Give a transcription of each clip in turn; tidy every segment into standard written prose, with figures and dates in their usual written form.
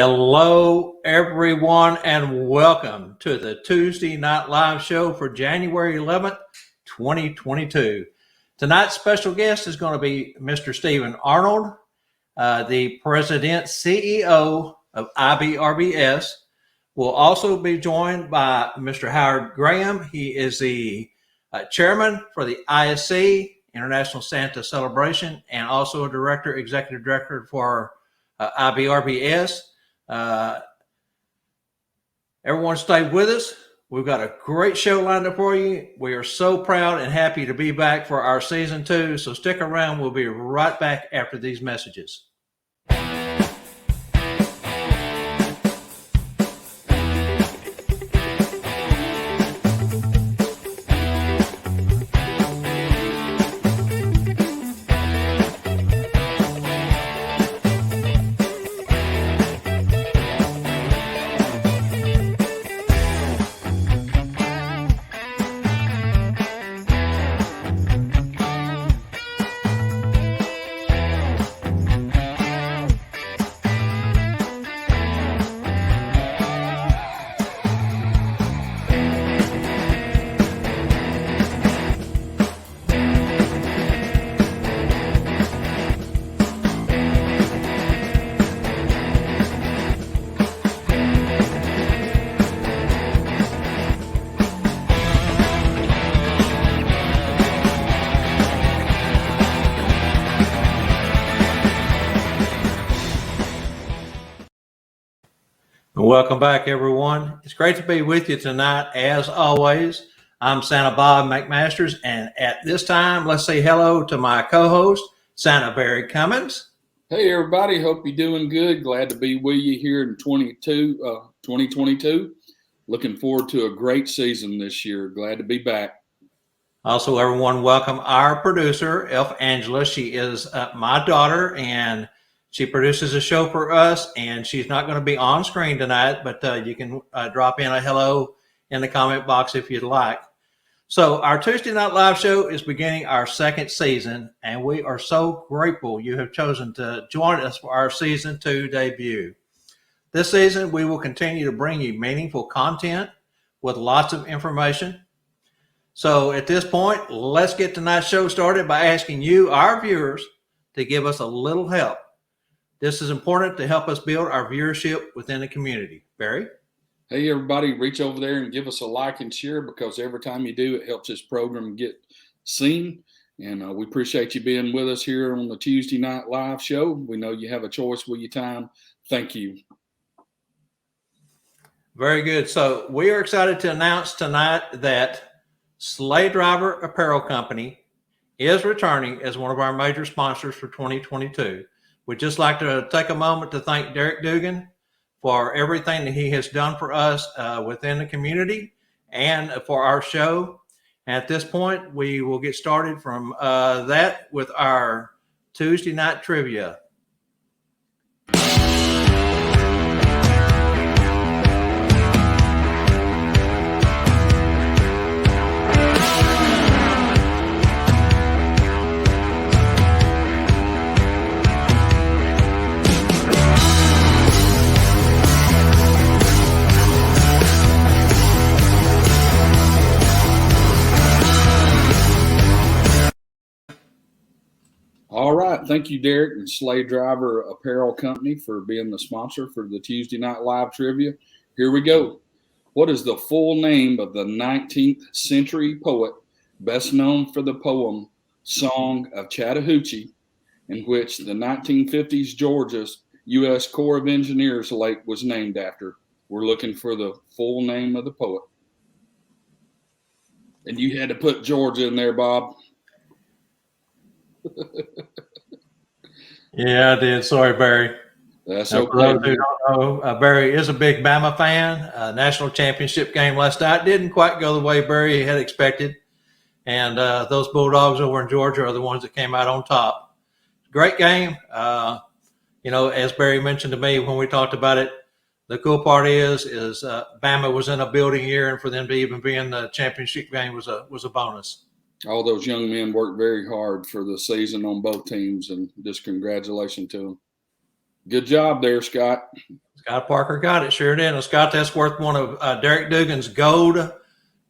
Hello, everyone, and welcome to the Tuesday Night Live show for January 11th, 2022. Tonight's special guest is going to be Mr. Stephen Arnold, the President CEO of IBRBS. We'll also be joined by Mr. Howard Graham. He is the chairman for the ISC, International Santa Celebration, and also a executive director for IBRBS. Everyone stay with us. We've got a great show lined up for you. We are so proud and happy to be back for our season 2. So stick around. We'll be right back after these messages. Welcome back, everyone. It's great to be with you tonight. As always, I'm Santa Bob McMasters, and at this time, let's say hello to my co-host, Santa Barry Cummins. Hey, everybody. Hope you're doing good. Glad to be with you here in 2022. Looking forward to a great season this year. Glad to be back. Also, everyone, welcome our producer, Elf Angela. She is my daughter, and she produces a show for us, and she's not going to be on screen tonight, but you can drop in a hello in the comment box if you'd like. So our Tuesday Night Live show is beginning our second season, and we are so grateful you have chosen to join us for our season 2 debut. This season, we will continue to bring you meaningful content with lots of information. So at this point, let's get tonight's show started by asking you, our viewers, to give us a little help. This is important to help us build our viewership within the community. Barry? Hey, everybody, reach over there and give us a like and share, because every time you do, it helps this program get seen. And we appreciate you being with us here on the Tuesday Night Live show. We know you have a choice with your time. Thank you. Very good. So we are excited to announce tonight that Sleigh Driver Apparel Company is returning as one of our major sponsors for 2022. We'd just like to take a moment to thank Derek Dugan for everything that he has done for us within the community and for our show. At this point, we will get started from that with our Tuesday night trivia. All right. Thank you, Derek and Sleigh Driver Apparel Company, for being the sponsor for the Tuesday Night Live Trivia. Here we go. What is the full name of the 19th century poet best known for the poem Song of Chattahoochee, in which the 1950s Georgia's U.S. Corps of Engineers lake was named after? We're looking for the full name of the poet. And you had to put Georgia in there, Bob. Yeah, I did. Sorry, Barry. That's now, okay. For those who don't know, Barry is a big Bama fan. National championship game last night didn't quite go the way Barry had expected. And those Bulldogs over in Georgia are the ones that came out on top. Great game. As Barry mentioned to me when we talked about it, the cool part is Bama was in a building here, and for them to even be in the championship game was a bonus. All those young men worked very hard for the season on both teams, and just congratulations to them. Good job there, Scott. Scott Parker got it. Sure did. And Scott, that's worth one of Derek Dugan's gold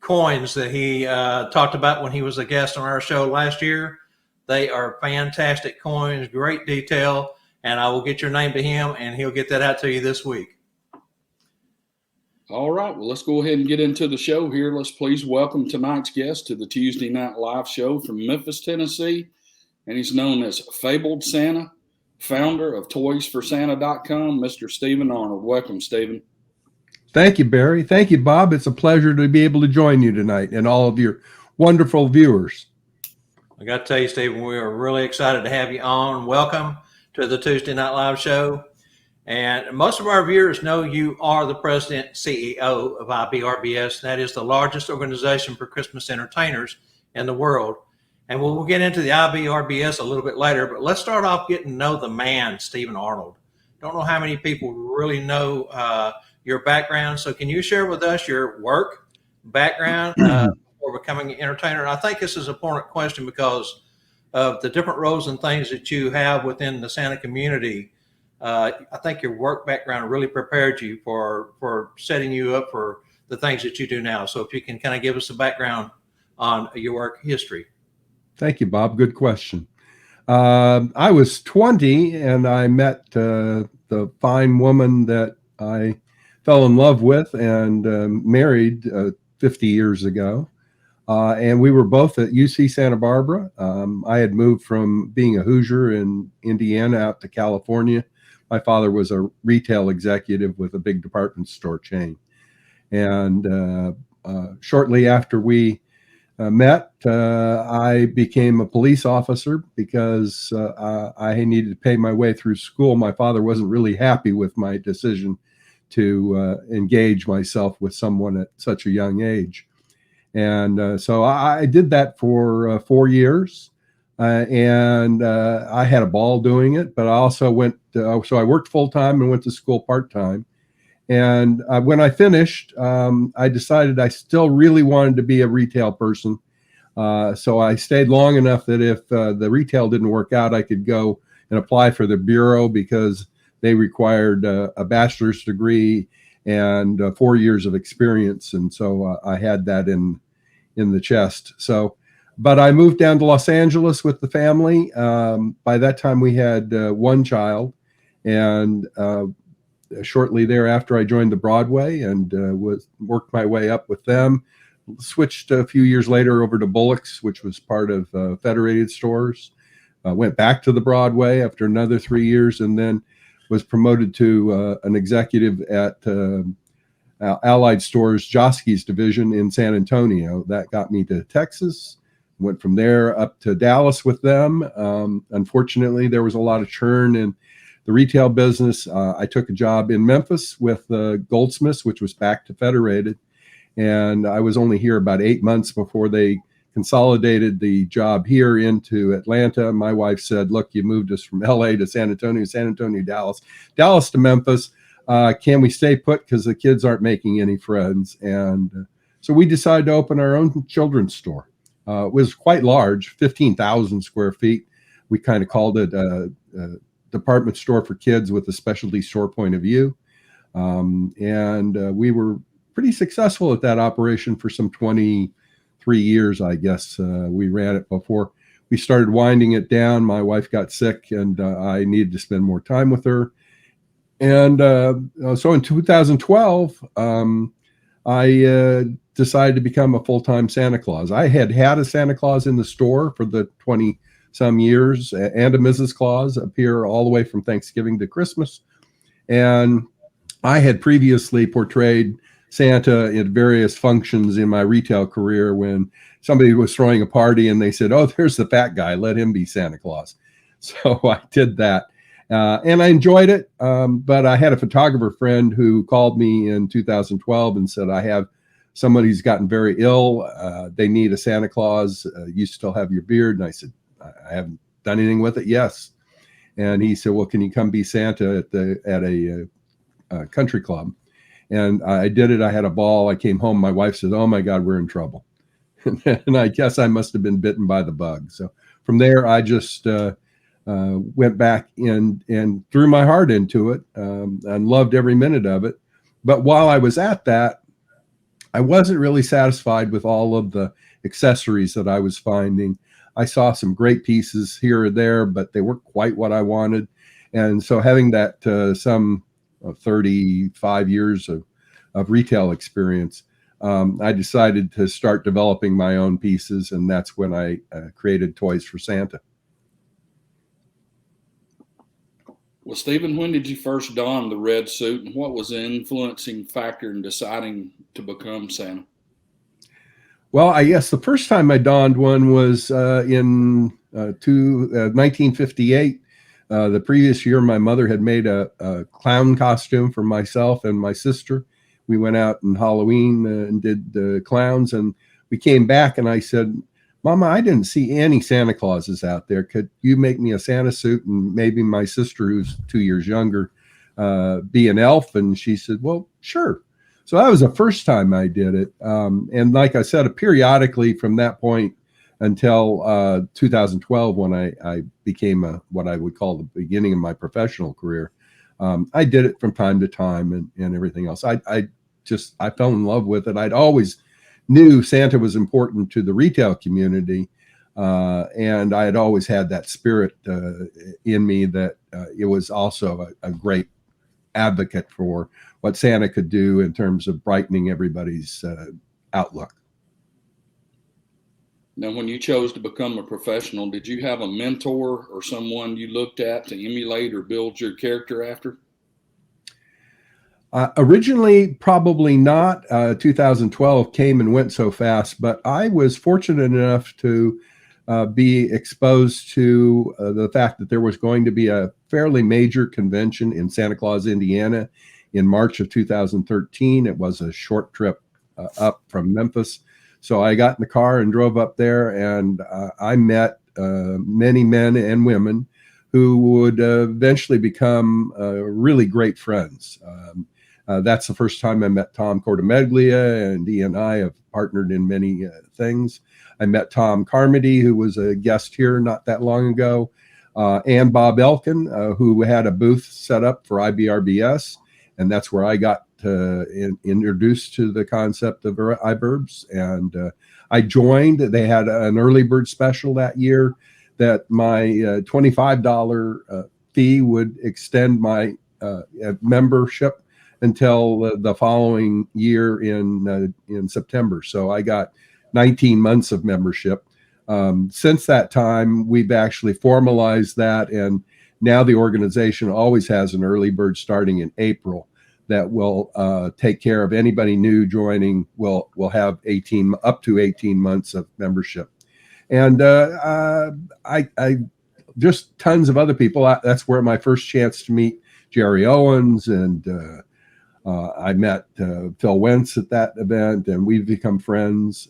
coins that he talked about when he was a guest on our show last year. They are fantastic coins, great detail, and I will get your name to him, and he'll get that out to you this week. All right, well, let's go ahead and get into the show here. Let's please welcome tonight's guest to the Tuesday Night Live show from Memphis, Tennessee, and he's known as Fabled Santa, founder of ToysForSanta.com, Mr. Stephen Arnold. Welcome, Stephen. Thank you, Barry. Thank you, Bob. It's a pleasure to be able to join you tonight and all of your wonderful viewers. I got to tell you, Stephen, we are really excited to have you on. Welcome to the Tuesday Night Live show. And most of our viewers know you are the president and CEO of IBRBS. That is the largest organization for Christmas entertainers in the world. And we'll get into the IBRBS a little bit later, but let's start off getting to know the man, Stephen Arnold. Don't know how many people really know your background. So can you share with us your work background before becoming an entertainer? And I think this is an important question because of the different roles and things that you have within the Santa community. I think your work background really prepared you for setting you up for the things that you do now. So if you can kind of give us a background on your work history. Thank you, Bob. Good question. I was 20 and I met the fine woman that I fell in love with and married 50 years ago. And we were both at UC Santa Barbara. I had moved from being a Hoosier in Indiana out to California. My father was a retail executive with a big department store chain. And shortly after we met, I became a police officer because I needed to pay my way through school. My father wasn't really happy with my decision to engage myself with someone at such a young age. And so I did that for 4 years. And I had a ball doing it, but I also so I worked full time and went to school part time. And when I finished, I decided I still really wanted to be a retail person. So I stayed long enough that if the retail didn't work out, I could go and apply for the bureau because they required a bachelor's degree and 4 years of experience. And so I had that in the chest. But I moved down to Los Angeles with the family. By that time, we had one child. And shortly thereafter, I joined the Broadway and worked my way up with them. Switched a few years later over to Bullock's, which was part of Federated Stores. Went back to the Broadway after another 3 years and then was promoted to an executive at Allied Stores Joske's division in San Antonio. That got me to Texas. Went from there up to Dallas with them. Unfortunately, there was a lot of churn in the retail business. I took a job in Memphis with Goldsmiths, which was back to Federated. And I was only here about 8 months before they consolidated the job here into Atlanta. My wife said, look, you moved us from LA to San Antonio, Dallas, Dallas to Memphis. Can we stay put? Because the kids aren't making any friends. And so we decided to open our own children's store. It was quite large, 15,000 square feet. We kind of called it a department store for kids with a specialty store point of view. And we were pretty successful at that operation for some 23 years, I guess. We ran it before we started winding it down. My wife got sick and I needed to spend more time with her. And so in 2012, I decided to become a full-time Santa Claus. I had a Santa Claus in the store for the 20-some years and a Mrs. Claus up here all the way from Thanksgiving to Christmas. And I had previously portrayed Santa at various functions in my retail career when somebody was throwing a party and they said, oh, there's the fat guy, let him be Santa Claus. So I did that. And I enjoyed it. But I had a photographer friend who called me in 2012 and said, I have somebody who's gotten very ill. They need a Santa Claus. You still have your beard? And I said, I haven't done anything with it. Yes. And he said, well, can you come be Santa at a country club? And I did it. I had a ball. I came home. My wife said, oh my God, we're in trouble. And I guess I must have been bitten by the bug. So from there, I just went back and threw my heart into it, and loved every minute of it. But while I was at that, I wasn't really satisfied with all of the accessories that I was finding. I saw some great pieces here or there, but they weren't quite what I wanted. And so having that some 35 years of retail experience, I decided to start developing my own pieces. And that's when I created Toys for Santa. Well, Stephen, when did you first don the red suit, and what was the influencing factor in deciding to become Santa? Well, I guess the first time I donned one was in 1958. The previous year, my mother had made a clown costume for myself and my sister. We went out on Halloween and did the clowns, and we came back, and I said, Mama, I didn't see any Santa Clauses out there. Could you make me a Santa suit, and maybe my sister, who's 2 years younger, be an elf? And she said, well, sure. So that was the first time I did it. And like I said, periodically from that point until 2012, when I became what I would call the beginning of my professional career, I did it from time to time and everything else. I fell in love with it. I'd always knew Santa was important to the retail community. And I had always had that spirit in me that it was also a great advocate for what Santa could do in terms of brightening everybody's outlook. Now, when you chose to become a professional, did you have a mentor or someone you looked at to emulate or build your character after? Originally, probably not. 2012 came and went so fast, but I was fortunate enough to be exposed to the fact that there was going to be a fairly major convention in Santa Claus, Indiana in March of 2013. It was a short trip up from Memphis. So I got in the car and drove up there, and I met many men and women who would eventually become really great friends. That's the first time I met Tom Cortameglia, and he and I have partnered in many things. I met Tom Carmody, who was a guest here not that long ago, and Bob Elkin, who had a booth set up for IBRBS, and that's where I got introduced to the concept of IBRBS. And I joined. They had an early bird special that year that my $25 fee would extend my membership until the following year in September. So I got 19 months of membership. Since that time, we've actually formalized that, and now the organization always has an early bird starting in April that will take care of anybody new joining. Will have up to 18 months of membership, and I just tons of other people. That's where my first chance to meet Jerry Owens, and I met Phil Wentz at that event, and we've become friends.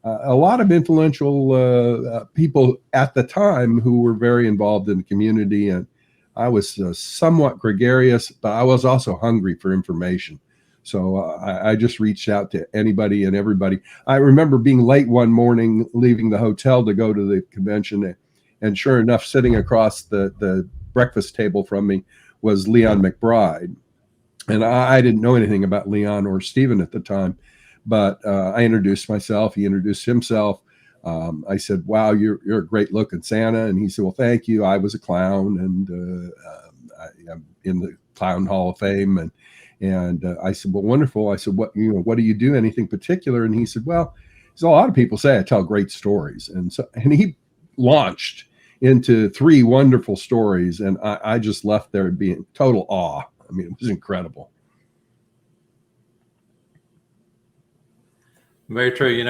A lot of influential people at the time who were very involved in the community, and I was somewhat gregarious, but I was also hungry for information. So I just reached out to anybody and everybody. I remember being late one morning, leaving the hotel to go to the convention, and sure enough, sitting across the breakfast table from me was Leon McBride. And I didn't know anything about Leon or Stephen at the time, but I introduced myself. He introduced himself. I said, wow, you're a great looking Santa. And he said, well, thank you. I was a clown, and I'm in the Clown Hall of Fame. And I said, well, wonderful. I said, what do you do? Anything particular? And he said, well, a lot of people say I tell great stories. And he launched into 3 wonderful stories. And I just left there being total awe. I mean, it was incredible. Very true.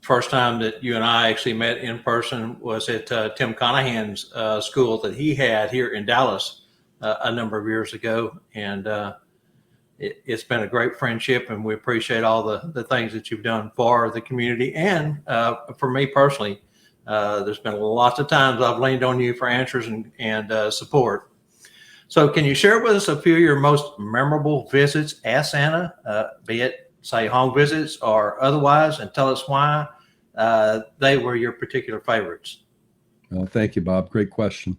First time that you and I actually met in person was at Tim Conahan's school that he had here in Dallas a number of years ago. And it's been a great friendship, and we appreciate all the things that you've done for the community. And for me personally, there's been lots of times I've leaned on you for answers and support. So can you share with us a few of your most memorable visits as Santa, be it, say, home visits or otherwise, and tell us why they were your particular favorites? Thank you, Bob. Great question.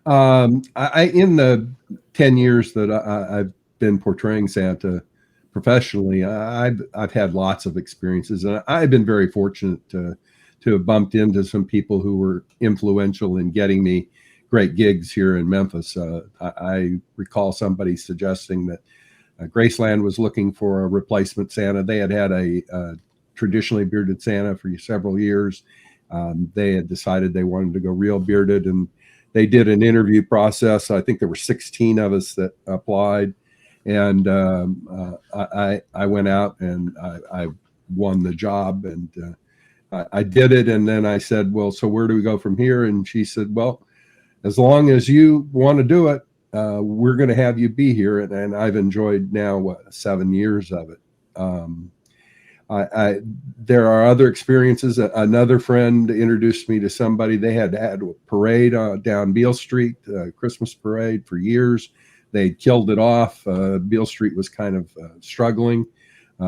In the 10 years that I've been portraying Santa professionally, I've had lots of experiences, and I've been very fortunate to have bumped into some people who were influential in getting me great gigs here in Memphis. I recall somebody suggesting that Graceland was looking for a replacement Santa. They had a traditionally bearded Santa for several years. They had decided they wanted to go real bearded, and they did an interview process. I think there were 16 of us that applied, and I went out and I won the job, and I did it. And then I said, well, so where do we go from here? And she said, well, as long as you want to do it, we're going to have you be here. And I've enjoyed now 7 years of it. There are other experiences. Another friend introduced me to somebody. They had a parade down Beale Street, Christmas parade for years. They killed it off. Beale Street was kind of struggling.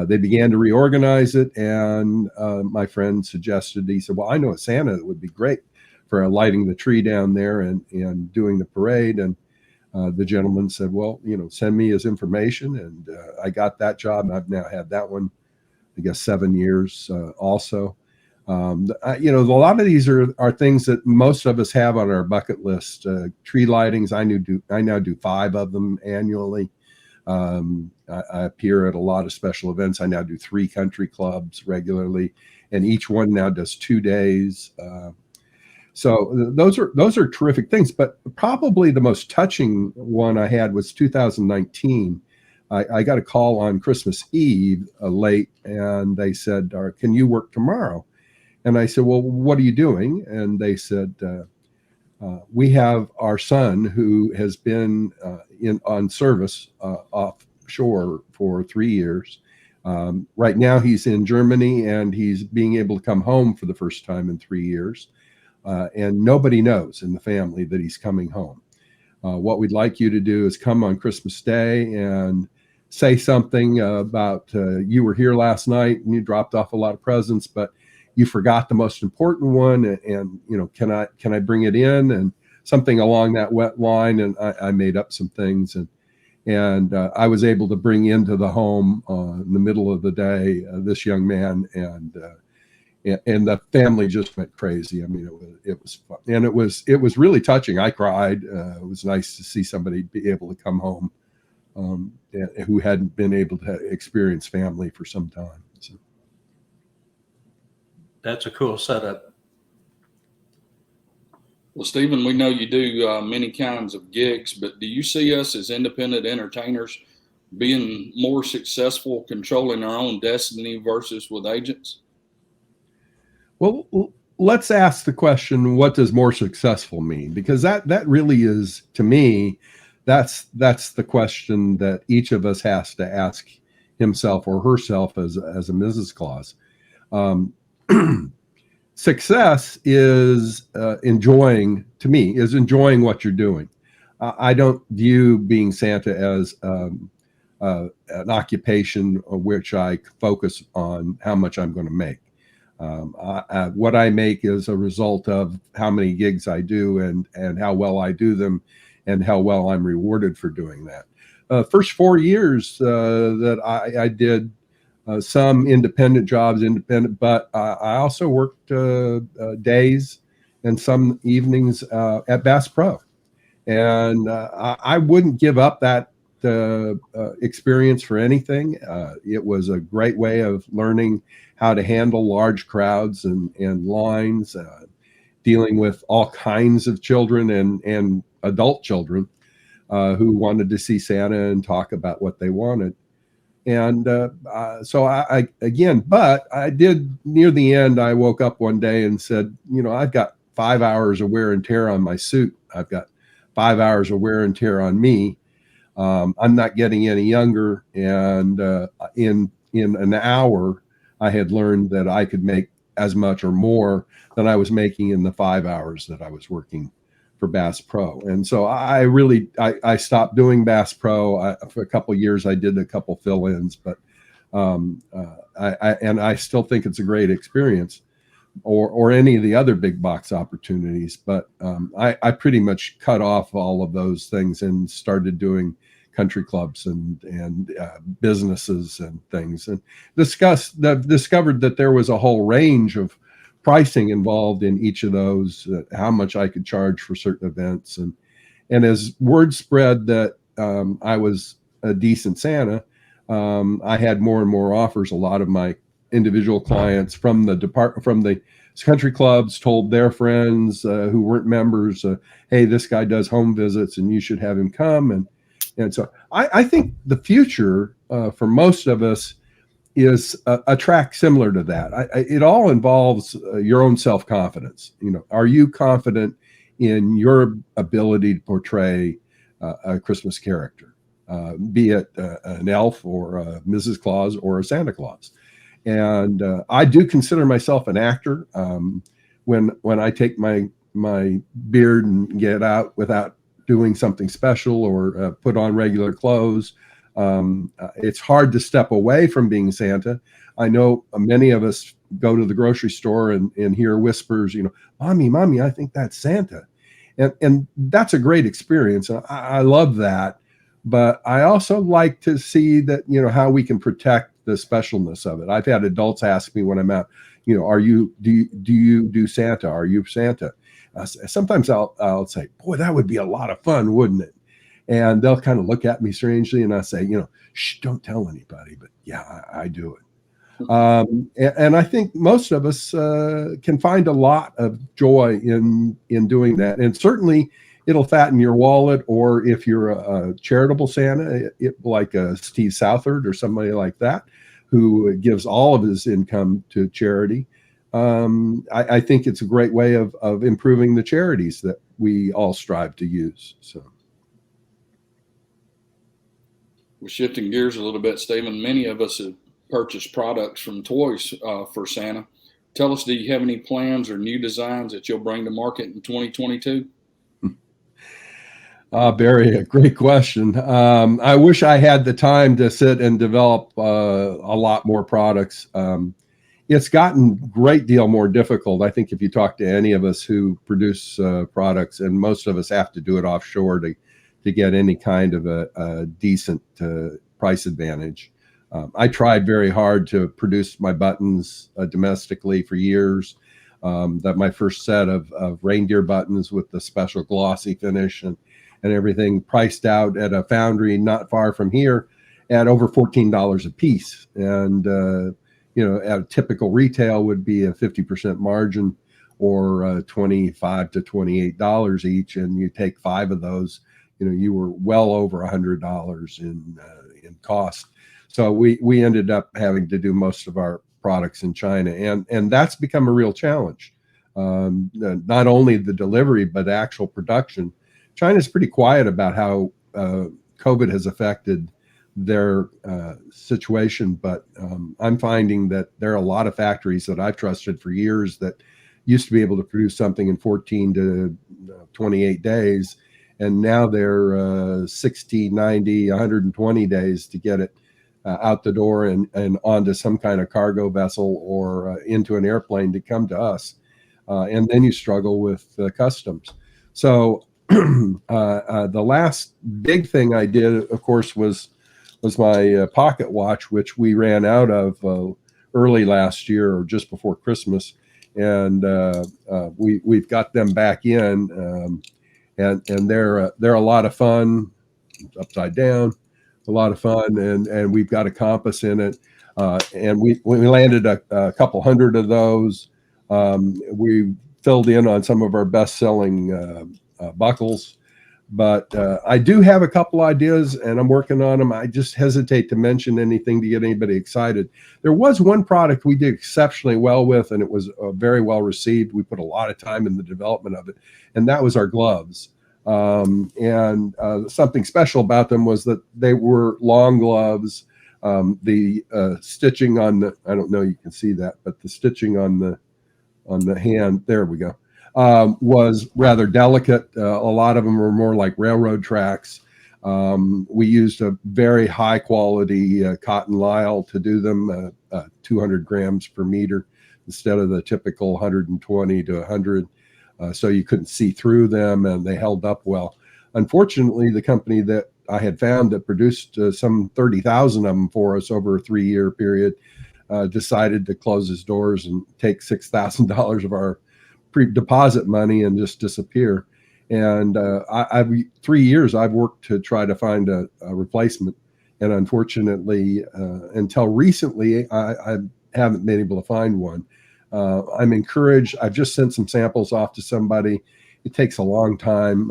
They began to reorganize it, and my friend suggested, he said, well, I know a Santa that would be great for lighting the tree down there and doing the parade. And the gentleman said, well, send me his information. And I got that job. I've now had that one, I guess, 7 years also. A lot of these are things that most of us have on our bucket list. Tree lightings, I now do 5 of them annually. I appear at a lot of special events. I now do 3 country clubs regularly, and each one now does 2 days. So those are terrific things. But probably the most touching one I had was 2019. I got a call on Christmas Eve late, and they said, can you work tomorrow? And I said, well, what are you doing? And they said, we have our son who has been on service offshore for 3 years. Right now he's in Germany, and he's being able to come home for the first time in 3 years. And nobody knows in the family that he's coming home. What we'd like you to do is come on Christmas Day and say something about you were here last night and you dropped off a lot of presents, but you forgot the most important one. And can I bring it in? And something along that wet line. And I made up some things, and I was able to bring into the home in the middle of the day this young man, and the family just went crazy. I mean, it was fun, and it was really touching. I cried. It was nice to see somebody be able to come home who hadn't been able to experience family for some time. So. That's a cool setup. Well, Stephen, we know you do many kinds of gigs, but do you see us as independent entertainers being more successful controlling our own destiny versus with agents? Well, let's ask the question, what does more successful mean? Because that really is, to me, that's the question that each of us has to ask himself or herself as a Mrs. Claus. Success is enjoying what you're doing. I don't view being Santa as an occupation which I focus on how much I'm going to make. What I make is a result of how many gigs I do and how well I do them and how well I'm rewarded for doing that. First 4 years that I did some independent jobs, but I also worked days and some evenings at Bass Pro. And I wouldn't give up that experience for anything. It was a great way of learning how to handle large crowds and lines, dealing with all kinds of children and adult children who wanted to see Santa and talk about what they wanted. And so I did, near the end, I woke up one day and said, I've got 5 hours of wear and tear on my suit. I've got 5 hours of wear and tear on me. I'm not getting any younger. And in an hour, I had learned that I could make as much or more than I was making in the 5 hours that I was working for Bass Pro. And so I stopped doing Bass Pro. For a couple of years, I did a couple fill-ins, but I still think it's a great experience. or any of the other big box opportunities. But I pretty much cut off all of those things and started doing country clubs and businesses and things, and discovered that there was a whole range of pricing involved in each of those, how much I could charge for certain events. And as word spread that I was a decent Santa, I had more and more offers. A lot of my individual clients from the country clubs told their friends who weren't members, hey, this guy does home visits and you should have him come. And so I think the future for most of us is a track similar to that. It all involves your own self-confidence. Are you confident in your ability to portray a Christmas character, be it an elf or a Mrs. Claus or a Santa Claus? And I do consider myself an actor. When I take my beard and get out without doing something special or put on regular clothes, it's hard to step away from being Santa. I know many of us go to the grocery store and hear whispers, mommy, I think that's Santa. And that's a great experience. I love that. But I also like to see that, how we can protect the specialness of it. I've had adults ask me when I'm out, do you do Santa? Are you Santa? Sometimes I'll say, boy, that would be a lot of fun, wouldn't it? And they'll kind of look at me strangely, and I say, shh, don't tell anybody. But yeah, I do it. And I think most of us can find a lot of joy in doing that. And certainly it'll fatten your wallet, or if you're a charitable Santa, like Steve Southard or somebody like that, who gives all of his income to charity. I think it's a great way of improving the charities that we all strive to use. So. We're shifting gears a little bit, Stephen. Many of us have purchased products from toys for Santa. Tell us, do you have any plans or new designs that you'll bring to market in 2022? Barry, a great question. I wish I had the time to sit and develop a lot more products. It's gotten a great deal more difficult. I think if you talk to any of us who produce products, and most of us have to do it offshore to get any kind of a decent price advantage. I tried very hard to produce my buttons domestically for years. That my first set of reindeer buttons with the special glossy finish and everything, priced out at a foundry not far from here at over $14 a piece. And, at a typical retail would be a 50% margin, or $25 to $28 each. And you take 5 of those, you were well over $100 in cost. So we ended up having to do most of our products in China, and that's become a real challenge. Not only the delivery, but actual production. China's pretty quiet about how COVID has affected their situation, but I'm finding that there are a lot of factories that I've trusted for years that used to be able to produce something in 14 to 28 days. And now they're 60, 90, 120 days to get it out the door and onto some kind of cargo vessel or into an airplane to come to us. And then you struggle with customs. So the last big thing I did, of course, was my pocket watch, which we ran out of early last year or just before Christmas. And we've got them back in. And they're a lot of fun, upside down, a lot of fun, and we've got a compass in it, and we landed a couple hundred of those. We filled in on some of our best-selling buckles, but I do have a couple ideas, and I'm working on them. I just hesitate to mention anything to get anybody excited. There was one product we did exceptionally well with, and it was very well received. We put a lot of time in the development of it, and that was our gloves. And something special about them was that they were long gloves. The stitching on the, I don't know, you can see that, but the stitching on the hand, there we go, was rather delicate. A lot of them were more like railroad tracks. We used a very high quality cotton lisle to do them, 200 grams per meter. instead of the typical 120 to 100. So you couldn't see through them, and they held up well. Unfortunately, the company that I had found that produced some 30,000 of them for us over a 3-year period decided to close its doors and take $6,000 of our pre-deposit money and just disappear. And I've 3 years I've worked to try to find a replacement, and unfortunately, until recently, I haven't been able to find one. I'm encouraged. I've just sent some samples off to somebody. It takes a long time.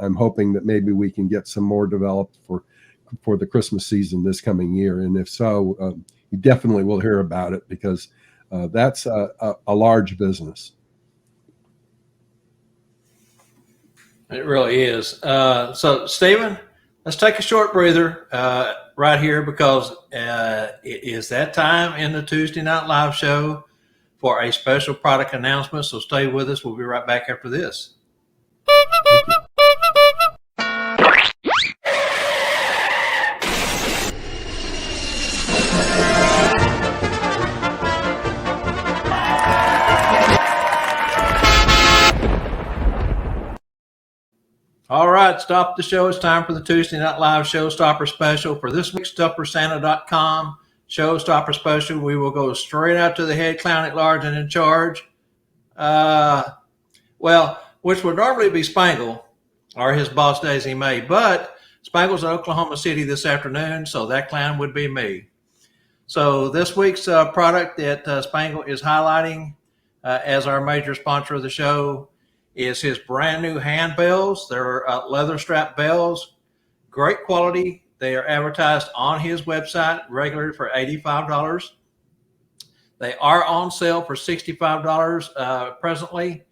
I'm hoping that maybe we can get some more developed for the Christmas season this coming year. And if so, you definitely will hear about it, because that's a large business. It really is. So, Stephen, let's take a short breather right here, because it is that time in the Tuesday Night Live show for a special product announcement. So stay with us. We'll be right back after this. All right, stop the show. It's time for the Tuesday Night Live Showstopper Special. For this week's StufForSanta.com Showstopper Special, we will go straight out to the head clown at large and in charge. Which would normally be Spangle, or his boss Daisy May, but Spangle's in Oklahoma City this afternoon, so that clown would be me. So this week's product that Spangle is highlighting as our major sponsor of the show is his brand new handbells. They're leather strap bells, great quality. They are advertised on his website regularly for $85. They are on sale for $65 presently,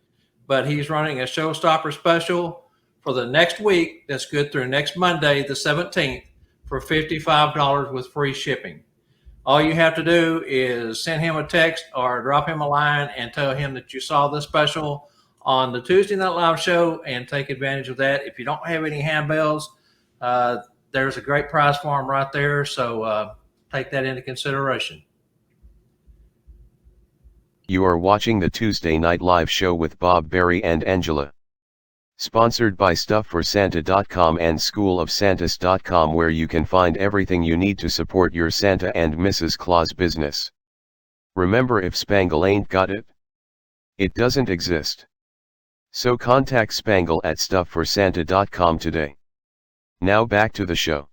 but he's running a showstopper special for the next week that's good through next Monday, the 17th, for $55 with free shipping. All you have to do is send him a text or drop him a line and tell him that you saw this special on the Tuesday Night Live show and take advantage of that. If you don't have any handbells, there's a great price for them right there. So take that into consideration. You are watching the Tuesday Night Live show with Bob, Barry, and Angela. Sponsored by StuffForSanta.com and SchoolOfSantas.com, where you can find everything you need to support your Santa and Mrs. Claus business. Remember, if Spangle ain't got it, it doesn't exist. So contact Spangle at StuffForSanta.com today. Now back to the show.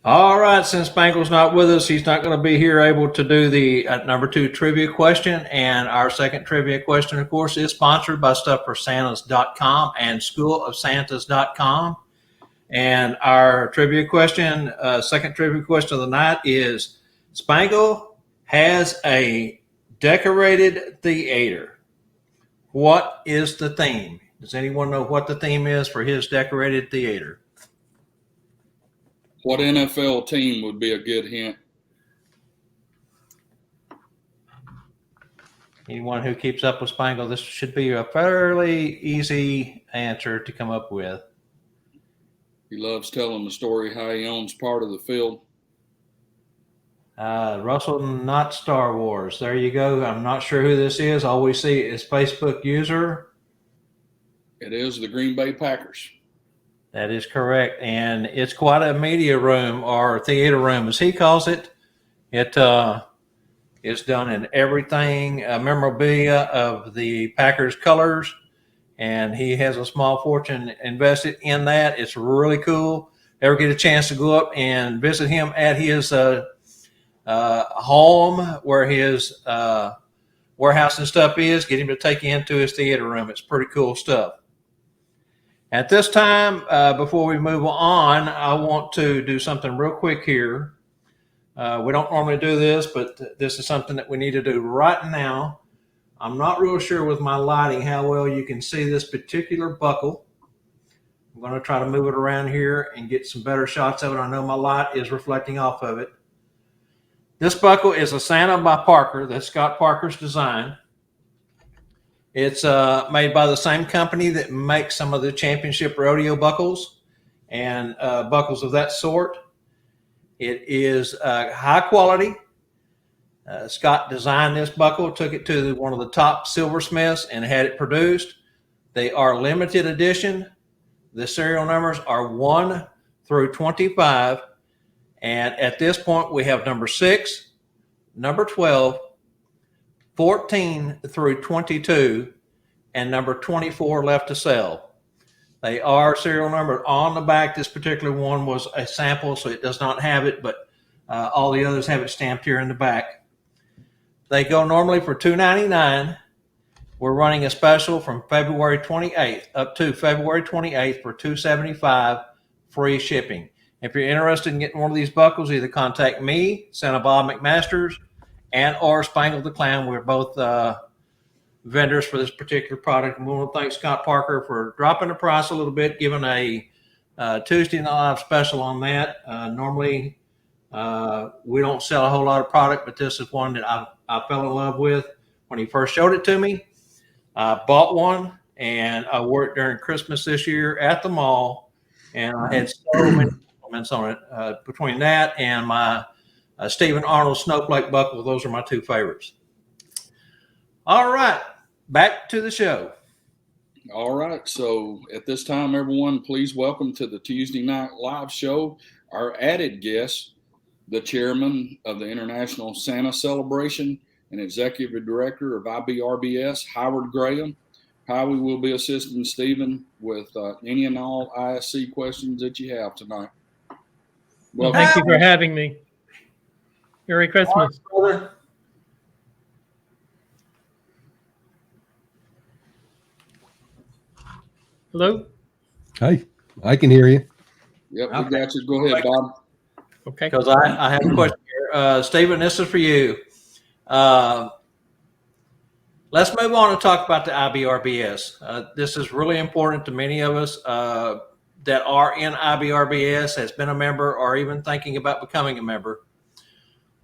All right, since Spangle's not with us, he's not going to be here able to do the number 2 trivia question. And our second trivia question, of course, is sponsored by StuffForSantas.com and SchoolOfSantas.com. And our trivia question, second trivia question of the night is, Spangle has a decorated theater. What is the theme? Does anyone know what the theme is for his decorated theater? What NFL team would be a good hint? Anyone who keeps up with Spangle, this should be a fairly easy answer to come up with. He loves telling the story how he owns part of the field. Russell, not Star Wars. There you go. I'm not sure who this is. All we see is Facebook user. It is the Green Bay Packers. That is correct. And it's quite a media room, or theater room, as he calls it. It is done in everything, memorabilia of the Packers colors. And he has a small fortune invested in that. It's really cool. Ever get a chance to go up and visit him at his home, where his warehousing stuff is, get him to take you into his theater room. It's pretty cool stuff. At this time, before we move on, I want to do something real quick here. We don't normally do this, but this is something that we need to do right now. I'm not real sure with my lighting how well you can see this particular buckle. I'm going to try to move it around here and get some better shots of it. I know my light is reflecting off of it. This buckle is a Santa by Parker. That's Scott Parker's design. It's made by the same company that makes some of the championship rodeo buckles and buckles of that sort. It is high quality. Scott designed this buckle, took it to one of the top silversmiths and had it produced. They are limited edition. The serial numbers are 1 through 25. And at this point, we have number 6, number 12, 14 through 22, and number 24 left to sell. They are serial numbered on the back. This particular one was a sample, so it does not have it, but all the others have it stamped here in the back. They go normally for $2.99. We're running a special from February 28th up to February 28th for $2.75 free shipping. If you're interested in getting one of these buckles, either contact me, Santa Bob McMasters, and or Spangled the Clown. We're both vendors for this particular product. And we want to thank Scott Parker for dropping the price a little bit, giving a Tuesday Night Live special on that. Normally, we don't sell a whole lot of product, but this is one that I fell in love with when he first showed it to me. I bought one, and I wore it during Christmas this year at the mall, and I had so many compliments on it. Between that and my Stephen Arnold Snowflake buckle, those are my two favorites. All right, back to the show. All right, so at this time, everyone, please welcome to the Tuesday Night Live show our added guest, the chairman of the International Santa Celebration and executive director of IBRBS, Howard Graham. Howie will be assisting Stephen with any and all ISC questions that you have tonight. Well, thank you for having me. Merry Christmas. Hello? Hi, I can hear you. Yep, we got you. Go ahead, Bob. Okay. Because I have a question here. Stephen, this is for you. Let's move on and talk about the IBRBS. This is really important to many of us that are in IBRBS, has been a member, or even thinking about becoming a member.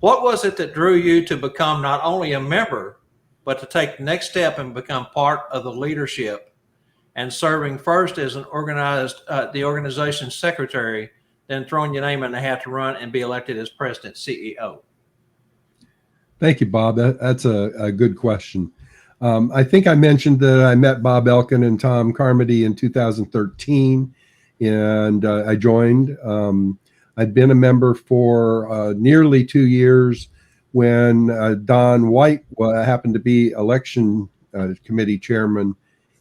What was it that drew you to become not only a member, but to take the next step and become part of the leadership and serving first as an the organization's secretary, then throwing your name in the hat to run and be elected as president, CEO? Thank you, Bob. That's a good question. I think I mentioned that I met Bob Elkin and Tom Carmody in 2013, and I joined. I'd been a member for nearly 2 years when Don White happened to be election committee chairman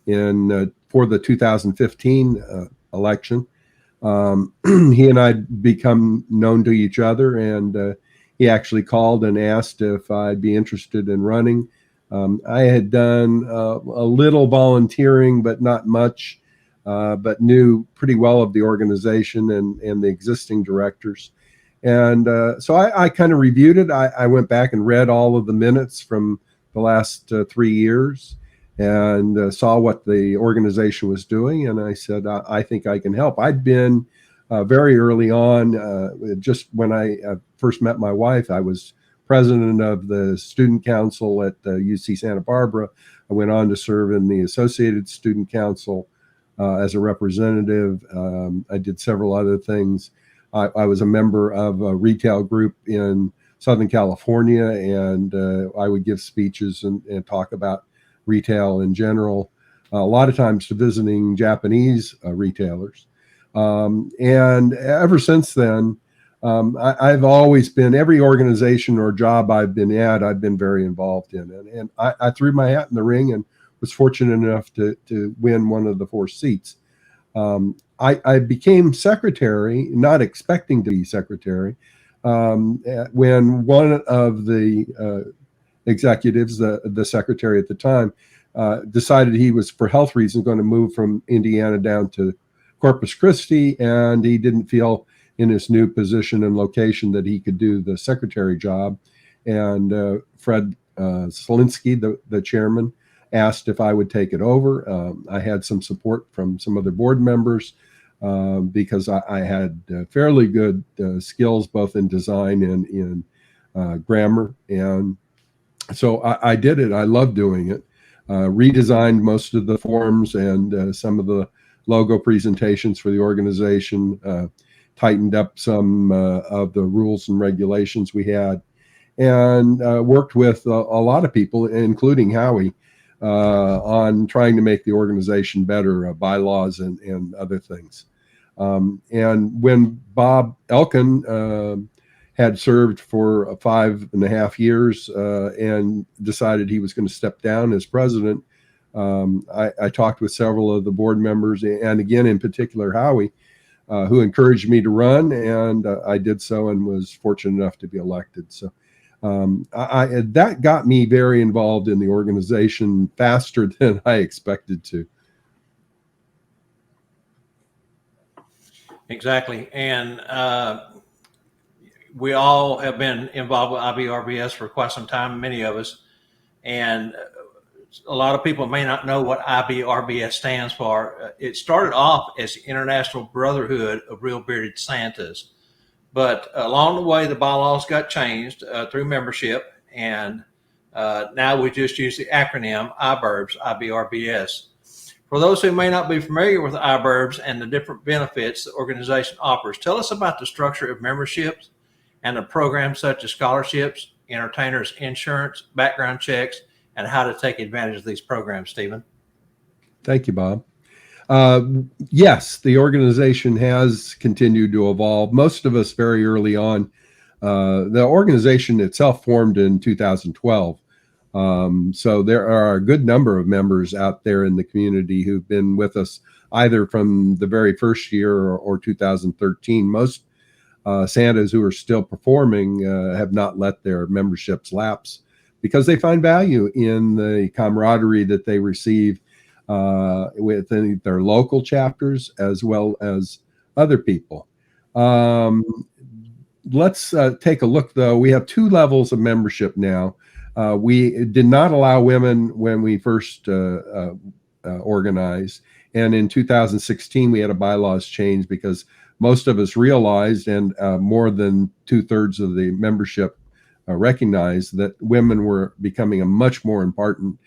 for the 2015 election. He and I become known to each other, and he actually called and asked if I'd be interested in running. I had done a little volunteering, but not much, but knew pretty well of the organization and the existing directors. And so I kind of reviewed it. I went back and read all of the minutes from the last 3 years and saw what the organization was doing. And I said, I think I can help. I'd been very early on, just when I first met my wife, I was president of the student council at UC Santa Barbara. I went on to serve in the Associated Student Council as a representative. I did several other things. I was a member of a retail group in Southern California, and I would give speeches and talk about retail in general, a lot of times to visiting Japanese retailers. And ever since then, I've always been, every organization or job I've been at, I've been very involved in. And I threw my hat in the ring and was fortunate enough to win one of the 4 seats. I became secretary, not expecting to be secretary, when one of the executives, the secretary at the time, decided he was, for health reasons, going to move from Indiana down to Corpus Christi, and he didn't feel in his new position and location that he could do the secretary job. And Fred Selinsky, the chairman, asked if I would take it over. I had some support from some other board members because I had fairly good skills both in design and in grammar. And so I did it. I loved doing it. Redesigned most of the forms and some of the logo presentations for the organization, tightened up some of the rules and regulations we had, and worked with a lot of people, including Howie, on trying to make the organization better, bylaws and other things. And when Bob Elkin had served for 5.5 years and decided he was going to step down as president, I talked with several of the board members, and again, in particular, Howie, who encouraged me to run, and I did so and was fortunate enough to be elected. So that got me very involved in the organization faster than I expected to. Exactly. And we all have been involved with IBRBS for quite some time, many of us. And a lot of people may not know what IBRBS stands for. It started off as the International Brotherhood of Real Bearded Santas. But along the way, the bylaws got changed through membership. And now we just use the acronym IBRBS, IBRBS. For those who may not be familiar with IBRBS and the different benefits the organization offers, tell us about the structure of memberships and the programs such as scholarships, entertainers insurance, background checks, and how to take advantage of these programs, Stephen. Thank you, Bob. Yes, the organization has continued to evolve. Most of us very early on. The organization itself formed in 2012. So there are a good number of members out there in the community who've been with us either from the very first year or 2013. Most Santas who are still performing have not let their memberships lapse because they find value in the camaraderie that they receive within their local chapters as well as other people. Let's take a look, though. We have 2 levels of membership now. We did not allow women when we first organized. And in 2016, we had a bylaws change because most of us realized, and more than 2/3 of the membership recognized, that women were becoming a much more important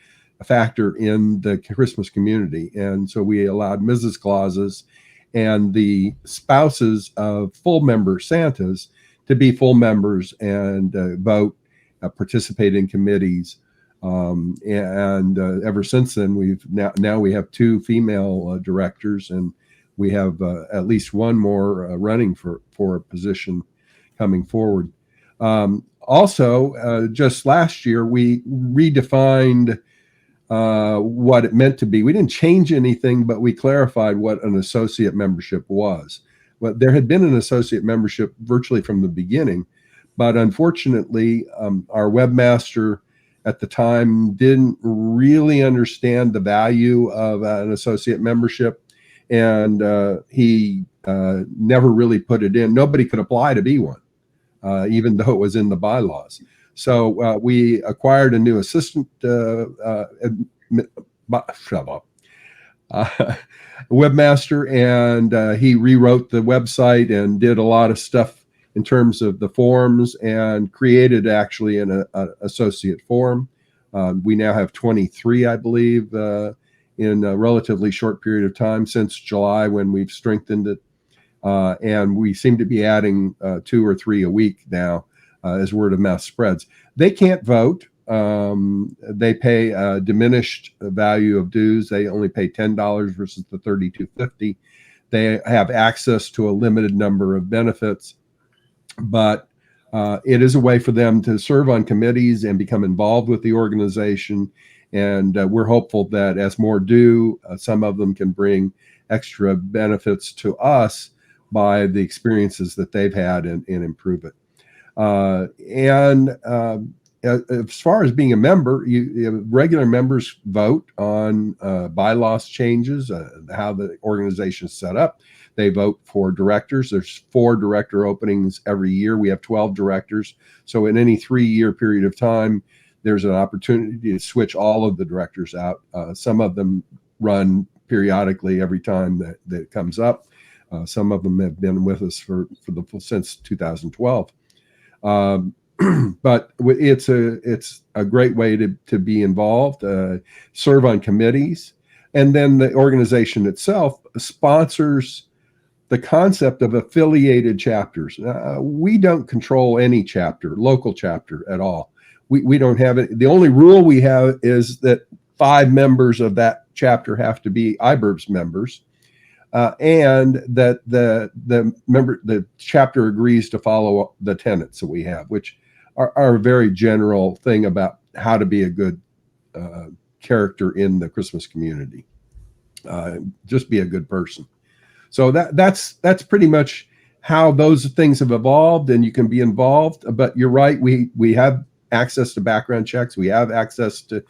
factor in the Christmas community. And so we allowed Mrs. Clauses and the spouses of full member Santas to be full members and vote, participate in committees. And ever since then, we have 2 female directors, and we have at least one more running for a position coming forward. Also, just last year, we redefined what it meant to be. We didn't change anything, but we clarified what an associate membership was. Well, there had been an associate membership virtually from the beginning, but unfortunately, our webmaster at the time didn't really understand the value of an associate membership, and he never really put it in. Nobody could apply to be one, even though it was in the bylaws. So we acquired a new assistant webmaster, and he rewrote the website and did a lot of stuff in terms of the forms and created actually an associate form. We now have 23, I believe, in a relatively short period of time since July when we've strengthened it. And we seem to be adding 2 or 3 a week now as word of mouth spreads. They can't vote. They pay a diminished value of dues. They only pay $10 versus the $32.50. They have access to a limited number of benefits, but it is a way for them to serve on committees and become involved with the organization. And we're hopeful that as more do, some of them can bring extra benefits to us by the experiences that they've had and improve it. as far as being a member, regular members vote on bylaws changes, how the organization is set up. They vote for directors. There's 4 director openings every year. We have 12 directors. So in any 3-year period of time, there's an opportunity to switch all of the directors out. Some of them run periodically every time that it comes up. Some of them have been with us since 2012. But it's a great way to be involved, serve on committees, and then the organization itself sponsors the concept of affiliated chapters. We don't control any local chapter at all. We don't have it. The only rule we have is that 5 members of that chapter have to be IBRBS members, and that the chapter agrees to follow the tenets that we have, which are a very general thing about how to be a good character in the Christmas community. Just be a good person. So that's pretty much how those things have evolved, and you can be involved. But you're right, we have access to background checks. We have access to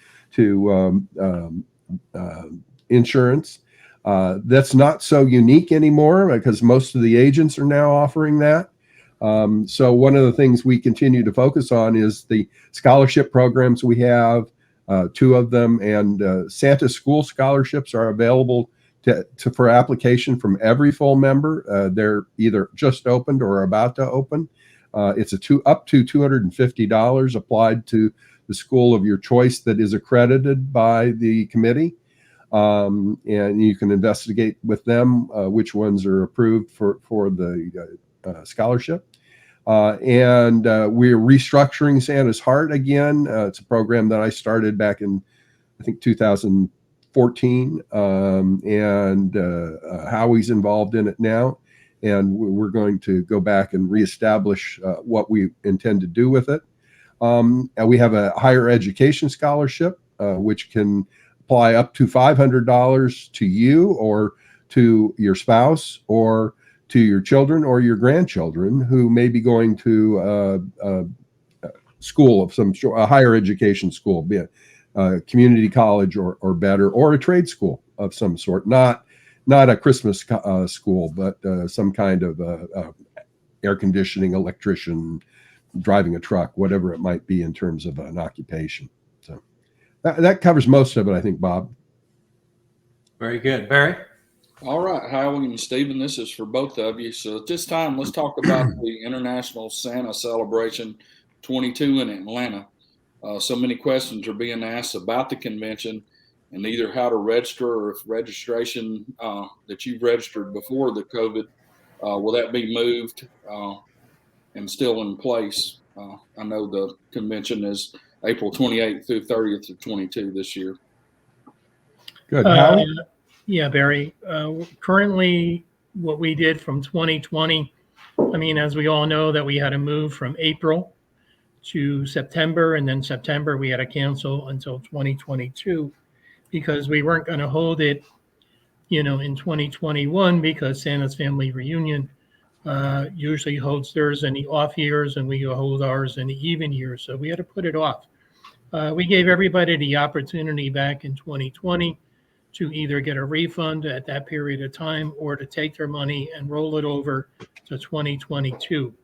insurance. That's not so unique anymore because most of the agents are now offering that. So one of the things we continue to focus on is the scholarship programs we have, 2 of them, and Santa School scholarships are available for application from every full member. They're either just opened or about to open. It's up to $250 applied to the school of your choice that is accredited by the committee. And you can investigate with them which ones are approved for the scholarship. And we're restructuring Santa's Heart again. It's a program that I started back in, I think, 2014. And Howie's involved in it now. And we're going to go back and reestablish what we intend to do with it. And we have a higher education scholarship, which can apply up to $500 to you or to your spouse or to your children or your grandchildren who may be going to a school of some sort, a higher education school, be it a community college or better, or a trade school of some sort, not a Christmas school, but some kind of air conditioning, electrician, driving a truck, whatever it might be in terms of an occupation. So that covers most of it, I think, Bob. Very good. Barry? All right, Howie and Stephen, this is for both of you. So at this time, let's talk about the International Santa Celebration 22 in Atlanta. So many questions are being asked about the convention and either how to register or if registration that you've registered before the COVID, will that be moved and still in place? I know the convention is April 28th through 30th of 22 this year. Good. Howie? Yeah, Barry. Currently, what we did from 2020, I mean, as we all know, that we had to move from April to September, and then September we had to cancel until 2022 because we weren't going to hold it, in 2021 because Santa's Family Reunion usually holds theirs in the off years and we hold ours in the even years. So we had to put it off. We gave everybody the opportunity back in 2020 to either get a refund at that period of time or to take their money and roll it over to 2022.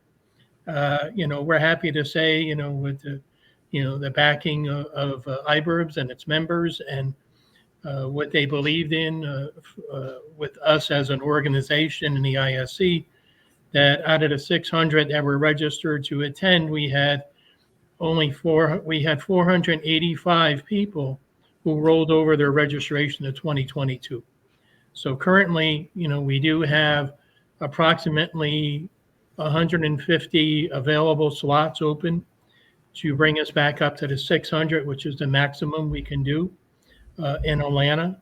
We're happy to say, with the backing of IBRBS and its members and what they believed in with us as an organization in the ISC, that out of the 600 that were registered to attend, we had 485 people who rolled over their registration to 2022. So currently, we do have approximately 150 available slots open to bring us back up to the 600, which is the maximum we can do in Atlanta.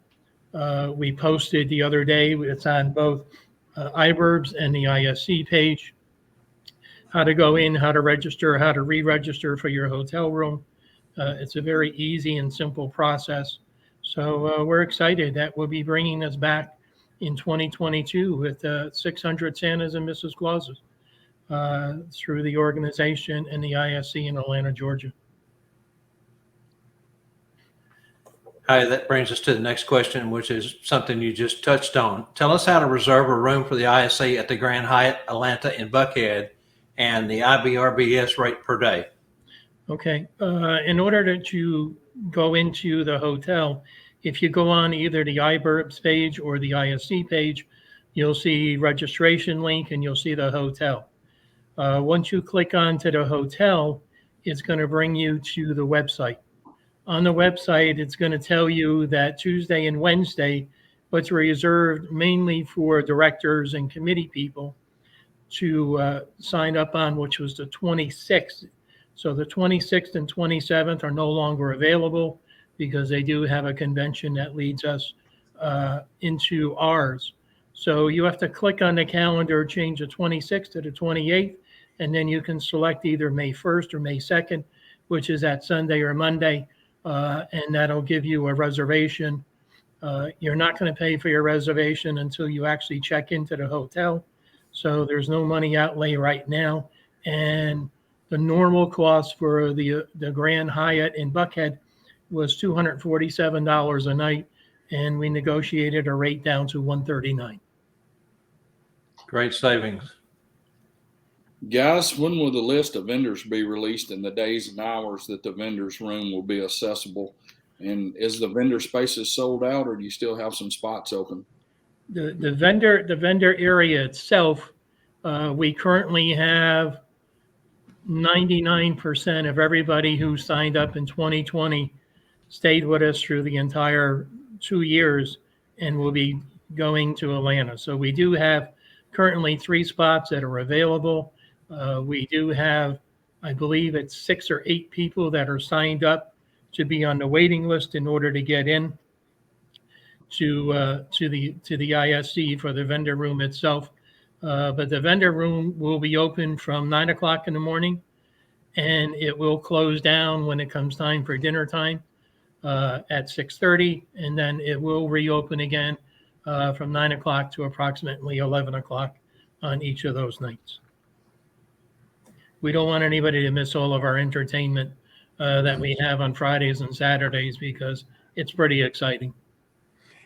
We posted the other day, it's on both IBRBS and the ISC page, how to go in, how to register, how to re-register for your hotel room. It's a very easy and simple process. So we're excited that we'll be bringing us back in 2022 with 600 Santas and Mrs. Clauses through the organization and the ISC in Atlanta, Georgia. Hi, that brings us to the next question, which is something you just touched on. Tell us how to reserve a room for the ISC at the Grand Hyatt Atlanta in Buckhead and the IBRBS rate per day. Okay. In order to go into the hotel, if you go on either the IBRBS page or the ISC page, you'll see registration link and you'll see the hotel. Once you click onto the hotel, it's going to bring you to the website. On the website, it's going to tell you that Tuesday and Wednesday, what's reserved mainly for directors and committee people to sign up on, which was the 26th. So the 26th and 27th are no longer available because they do have a convention that leads us into ours. So you have to click on the calendar, change the 26th to the 28th, and then you can select either May 1st or May 2nd, which is that Sunday or Monday, and that'll give you a reservation. You're not going to pay for your reservation until you actually check into the hotel. So there's no money outlay right now. And the normal cost for the Grand Hyatt in Buckhead was $247 a night, and we negotiated a rate down to $139. Great savings. Guys, when will the list of vendors be released and the days and hours that the vendors' room will be accessible? And is the vendor spaces sold out, or do you still have some spots open? The vendor area itself, we currently have 99% of everybody who signed up in 2020 stayed with us through the entire 2 years and will be going to Atlanta. So we do have currently 3 spots that are available. We do have, I believe it's 6 or 8 people that are signed up to be on the waiting list in order to get in to the ISC for the vendor room itself. But the vendor room will be open from 9 o'clock in the morning, and it will close down when it comes time for dinner time at 6:30, and then it will reopen again from 9 o'clock to approximately 11 o'clock on each of those nights. We don't want anybody to miss all of our entertainment that we have on Fridays and Saturdays because it's pretty exciting.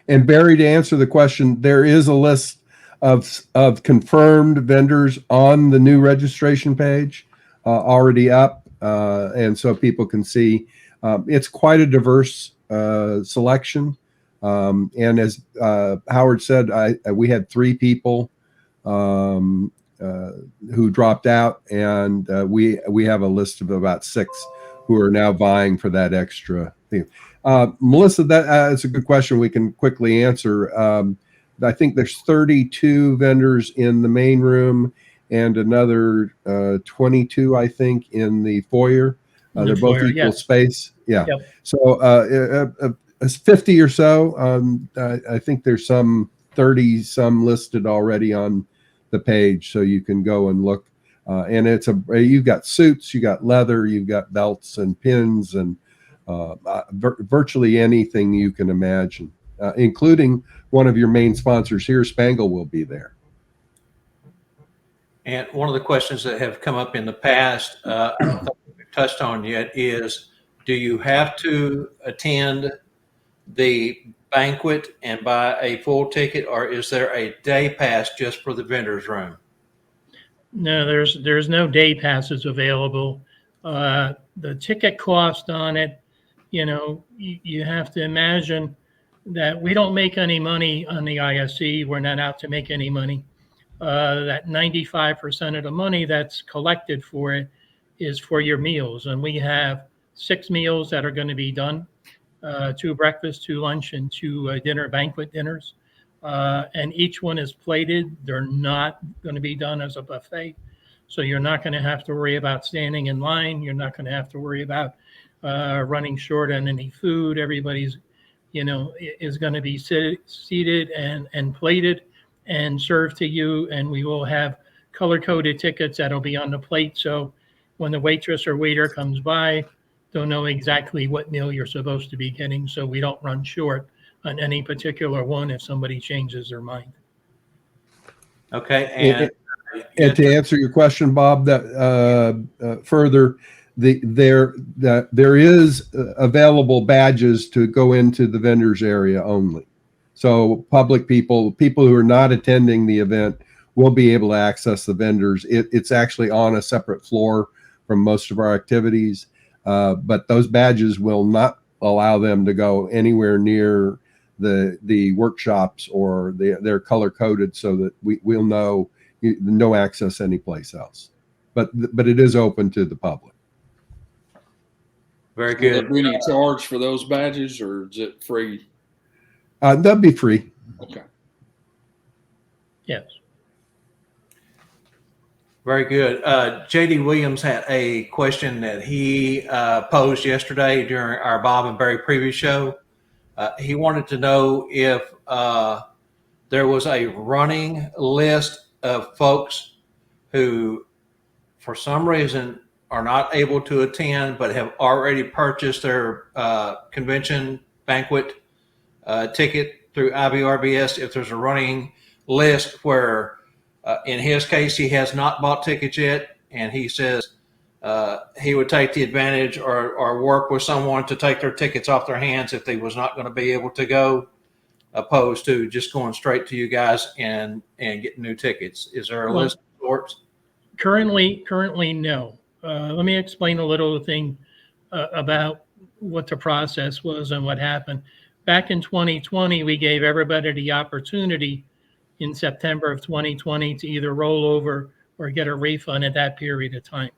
And Barry, to answer the question, there is a list of confirmed vendors on the new registration page already up, and so people can see. It's quite a diverse selection, and as Howard said, we had 3 people who dropped out, and we have a list of about 6 who are now vying for that extra thing. Melissa, that's a good question we can quickly answer. I think there's 32 vendors in the main room and another 22, I think, in the foyer. They're both equal space. Yeah. Yep. So it's 50 or so. I think there's some 30 some listed already on the page, so you can go and look. And you've got suits, you got leather, you've got belts and pins, and virtually anything you can imagine, including one of your main sponsors here, Spangle, will be there. And one of the questions that have come up in the past, I don't think we've touched on yet, is do you have to attend the banquet and buy a full ticket, or is there a day pass just for the vendor's room? No, there's no day passes available. The ticket cost on it, you have to imagine that we don't make any money on the ISC. We're not out to make any money. That 95% of the money that's collected for it is for your meals. And we have 6 meals that are going to be done, 2 breakfast, 2 lunch, and 2 dinner banquet dinners. And each one is plated. They're not going to be done as a buffet. So you're not going to have to worry about standing in line. You're not going to have to worry about running short on any food. Everybody's, is going to be seated and plated and served to you. And we will have color-coded tickets that'll be on the plate. So when the waitress or waiter comes by, they'll know exactly what meal you're supposed to be getting. So we don't run short on any particular one if somebody changes their mind. Okay. And to answer your question, Bob, that further, there is available badges to go into the vendors area only. So public people who are not attending the event will be able to access the vendors. It's actually on a separate floor from most of our activities, but those badges will not allow them to go anywhere near the workshops, or they're color coded so that we'll know no access anyplace else. But it is open to the public. Very Will good. there be any charge for those badges, or is it free? They'll be free. Okay. Yes. Very good. J.D. Williams had a question that he posed yesterday during our Bob and Barry preview show. He wanted to know if there was a running list of folks who, for some reason, are not able to attend but have already purchased their convention banquet ticket through IBRBS. If there's a running list where, in his case, he has not bought tickets yet, and he says he would take the advantage or work with someone to take their tickets off their hands if they was not going to be able to go, opposed to just going straight to you guys and getting new tickets. Is there a list of sorts? Currently, no. Let me explain a little thing about what the process was and what happened. Back in 2020, we gave everybody the opportunity in September of 2020 to either roll over or get a refund at that period of time.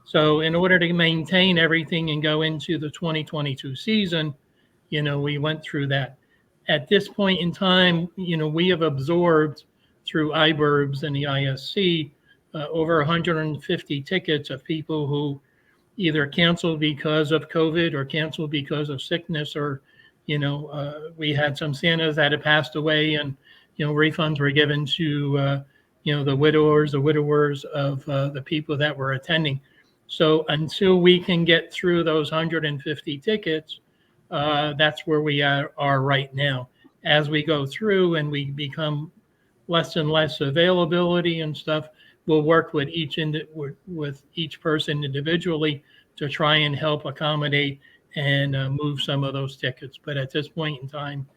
So in order to maintain everything and go into the 2022 season, we went through that. At this point in time, we have absorbed through IBRBS and the ISC over 150 tickets of people who either canceled because of COVID or canceled because of sickness, or, we had some Santas that had passed away, and, refunds were given to, the widowers of the people that were attending. So until we can get through those 150 tickets, that's where we are right now. As we go through and we become less and less availability and stuff, we'll work with each person individually to try and help accommodate and move some of those tickets. But at this point in time,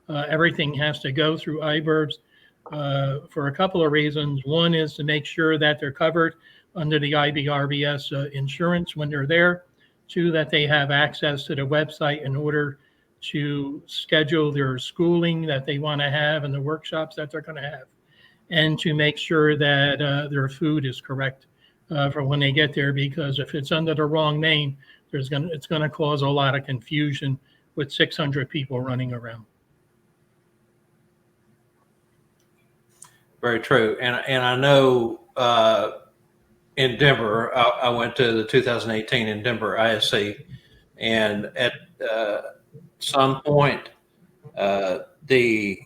everything has to go through IBRBS for a couple of reasons. One is to make sure that they're covered under the IBRBS insurance when they're there. Two, that they have access to the website in order to schedule their schooling that they want to have and the workshops that they're going to have, and to make sure that their food is correct for when they get there, because if it's under the wrong name, it's going to cause a lot of confusion with 600 people running around. Very true. And I know in Denver, I went to the 2018 in Denver ISC, and at some point, the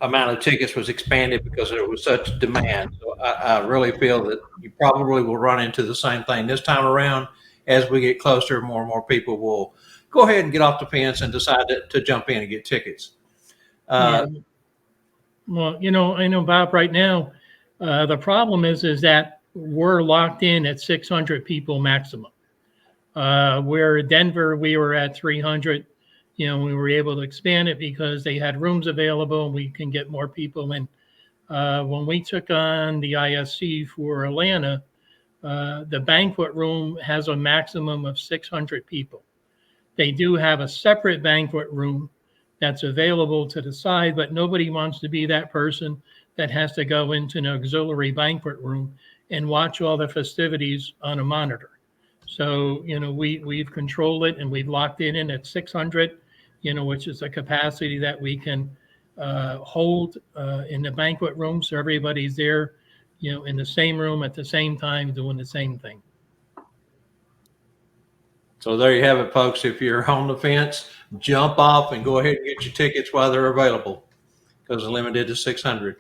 amount of tickets was expanded because there was such demand. So I really feel that you probably will run into the same thing this time around. As we get closer, more and more people will go ahead and get off the fence and decide to jump in and get tickets. Yeah. Well, I know, Bob, right now, the problem is that we're locked in at 600 people maximum. Where Denver, we were at 300. We were able to expand it because they had rooms available and we can get more people in. When we took on the ISC for Atlanta, the banquet room has a maximum of 600 people. They do have a separate banquet room that's available to the side, but nobody wants to be that person that has to go into an auxiliary banquet room and watch all the festivities on a monitor. So, we've controlled it and we've locked it in at 600, which is a capacity that we can hold in the banquet room. So everybody's there, in the same room at the same time doing the same thing. So there you have it, folks. If you're on the fence, jump off and go ahead and get your tickets while they're available, because it's limited to 600.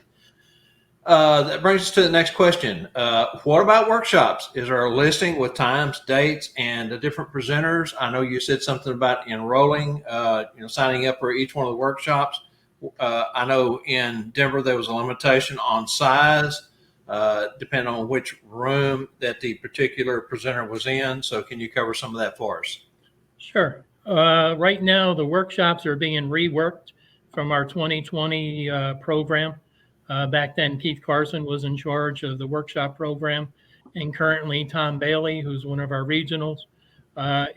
That brings us to the next question. What about workshops? Is there a listing with times, dates, and the different presenters? I know you said something about enrolling, signing up for each one of the workshops. I know in Denver there was a limitation on size depending on which room that the particular presenter was in. So can you cover some of that for us? Sure. Right now, the workshops are being reworked from our 2020 program. Back then, Keith Carson was in charge of the workshop program, and currently Tom Bailey, who's one of our regionals,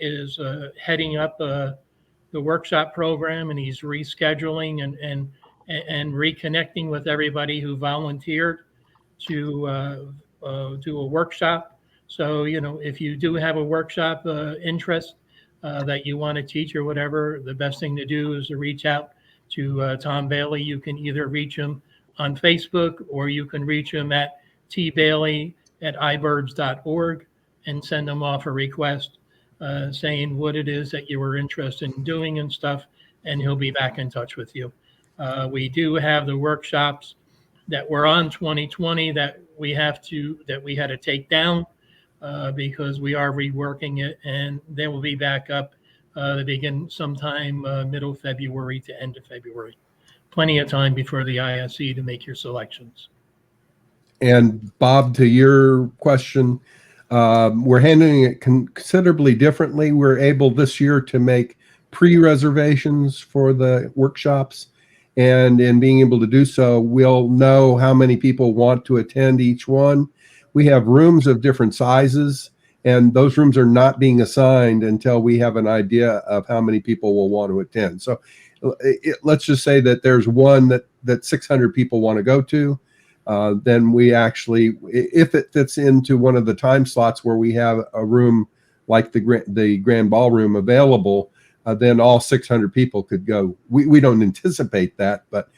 is heading up the workshop program, and he's rescheduling and reconnecting with everybody who volunteered to do a workshop. So, if you do have a workshop interest that you want to teach or whatever, the best thing to do is to reach out to Tom Bailey. You can either reach him on Facebook or you can reach him at tbailey@iburbs.org and send him off a request saying what it is that you were interested in doing and stuff, and he'll be back in touch with you. We do have the workshops that were on 2020 that we had to take down because we are reworking it, and they will be back up to begin sometime middle February to end of February. Plenty of time before the ISE to make your selections. And Bob, to your question, we're handling it considerably differently. We're able this year to make pre-reservations for the workshops. And in being able to do so, we'll know how many people want to attend each one. We have rooms of different sizes, and those rooms are not being assigned until we have an idea of how many people will want to attend. So let's just say that there's one that 600 people want to go to. Then we actually, if it fits into one of the time slots where we have a room like the grand ballroom available, then all 600 people could go. We don't anticipate that, but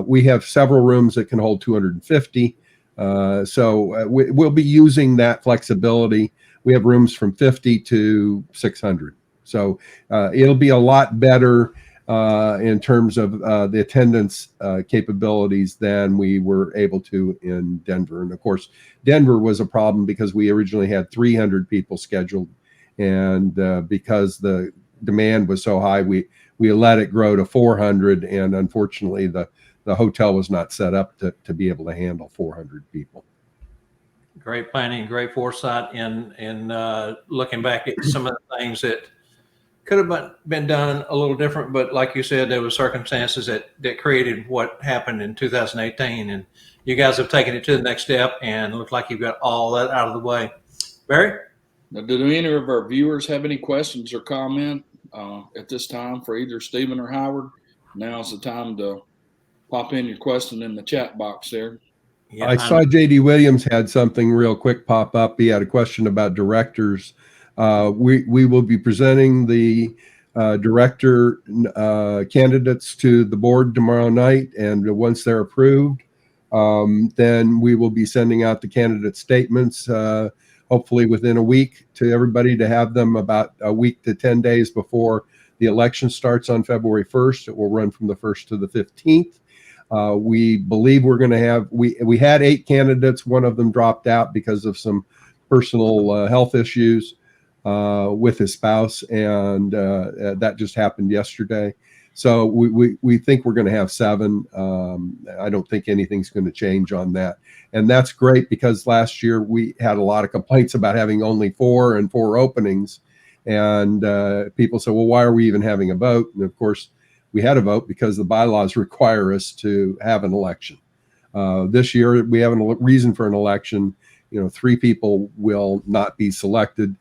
we have several rooms that can hold 250. So we'll be using that flexibility. We have rooms from 50 to 600. So it'll be a lot better in terms of the attendance capabilities than we were able to in Denver. And of course, Denver was a problem because we originally had 300 people scheduled. And because the demand was so high, we let it grow to 400, and unfortunately the hotel was not set up to be able to handle 400 people. Great planning, great foresight in looking back at some of the things that could have been done a little different, but like you said, there were circumstances that created what happened in 2018, and you guys have taken it to the next step and look like you've got all that out of the way. Barry? Now, do any of our viewers have any questions or comment at this time for either Stephen or Howard? Now's the time to pop in your question in the chat box there. Yeah, I saw JD Williams had something real quick pop up. He had a question about directors. We will be presenting the director candidates to the board tomorrow night, and once they're approved, then we will be sending out the candidate statements hopefully within a week to everybody, to have them about a week to 10 days before the election starts on February 1st. It will run from the 1st to the 15th. We believe we're going to have, we had 8 candidates. One of them dropped out because of some personal health issues with his spouse, and that just happened yesterday. So we think we're going to have 7. I don't think anything's going to change on that. And that's great, because last year we had a lot of complaints about having only 4 and 4 openings. And people said, well, why are we even having a vote? And of course, we had a vote because the bylaws require us to have an election. This year, we have a reason for an election. 3 people will not be selected.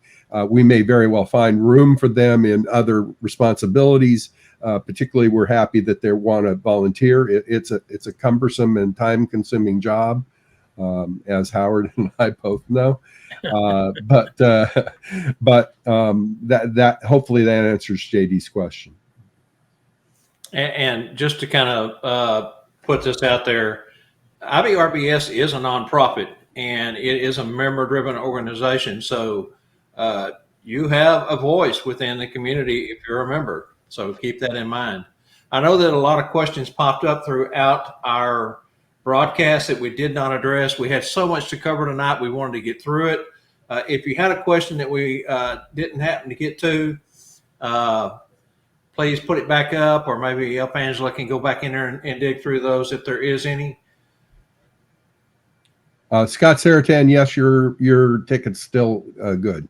We may very well find room for them in other responsibilities. Particularly, we're happy that they want to volunteer. It's a cumbersome and time-consuming job, as Howard and I both know. But that hopefully that answers JD's question. And just to kind of put this out there, IBRBS is a nonprofit, and it is a member-driven organization. So you have a voice within the community if you're a member. So keep that in mind. I know that a lot of questions popped up throughout our broadcast that we did not address. We had so much to cover tonight. We wanted to get through it. If you had a question that we didn't happen to get to, please put it back up, or maybe Angela can go back in there and dig through those if there is any. Scott Saratan, yes, your ticket's still good.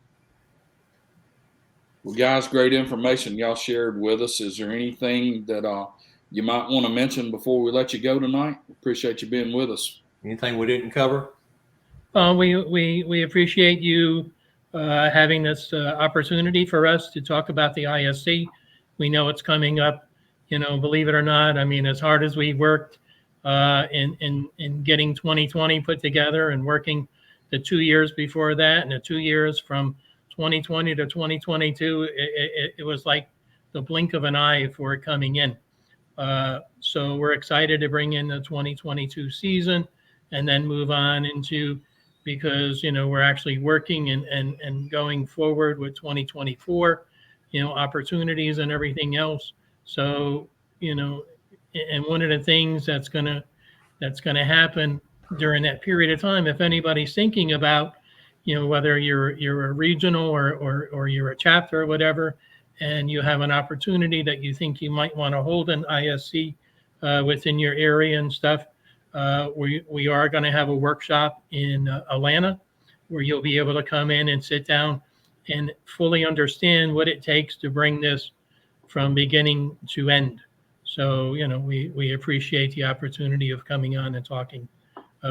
Well, guys, great information y'all shared with us. Is there anything that you might want to mention before we let you go tonight? Appreciate you being with us. Anything we didn't cover? We appreciate you having this opportunity for us to talk about the ISC. We know it's coming up, believe it or not. I mean, as hard as we worked in getting 2020 put together and working the 2 years before that and the 2 years from 2020 to 2022, it was like the blink of an eye for it coming in. So we're excited to bring in the 2022 season and then move on into, because we're actually working and going forward with 2024, opportunities and everything else. So and one of the things that's gonna happen during that period of time, if anybody's thinking about whether you're a regional or you're a chapter or whatever, and you have an opportunity that you think you might want to hold an ISC within your area and stuff, we are going to have a workshop in Atlanta where you'll be able to come in and sit down and fully understand what it takes to bring this from beginning to end. So, we appreciate the opportunity of coming on and talking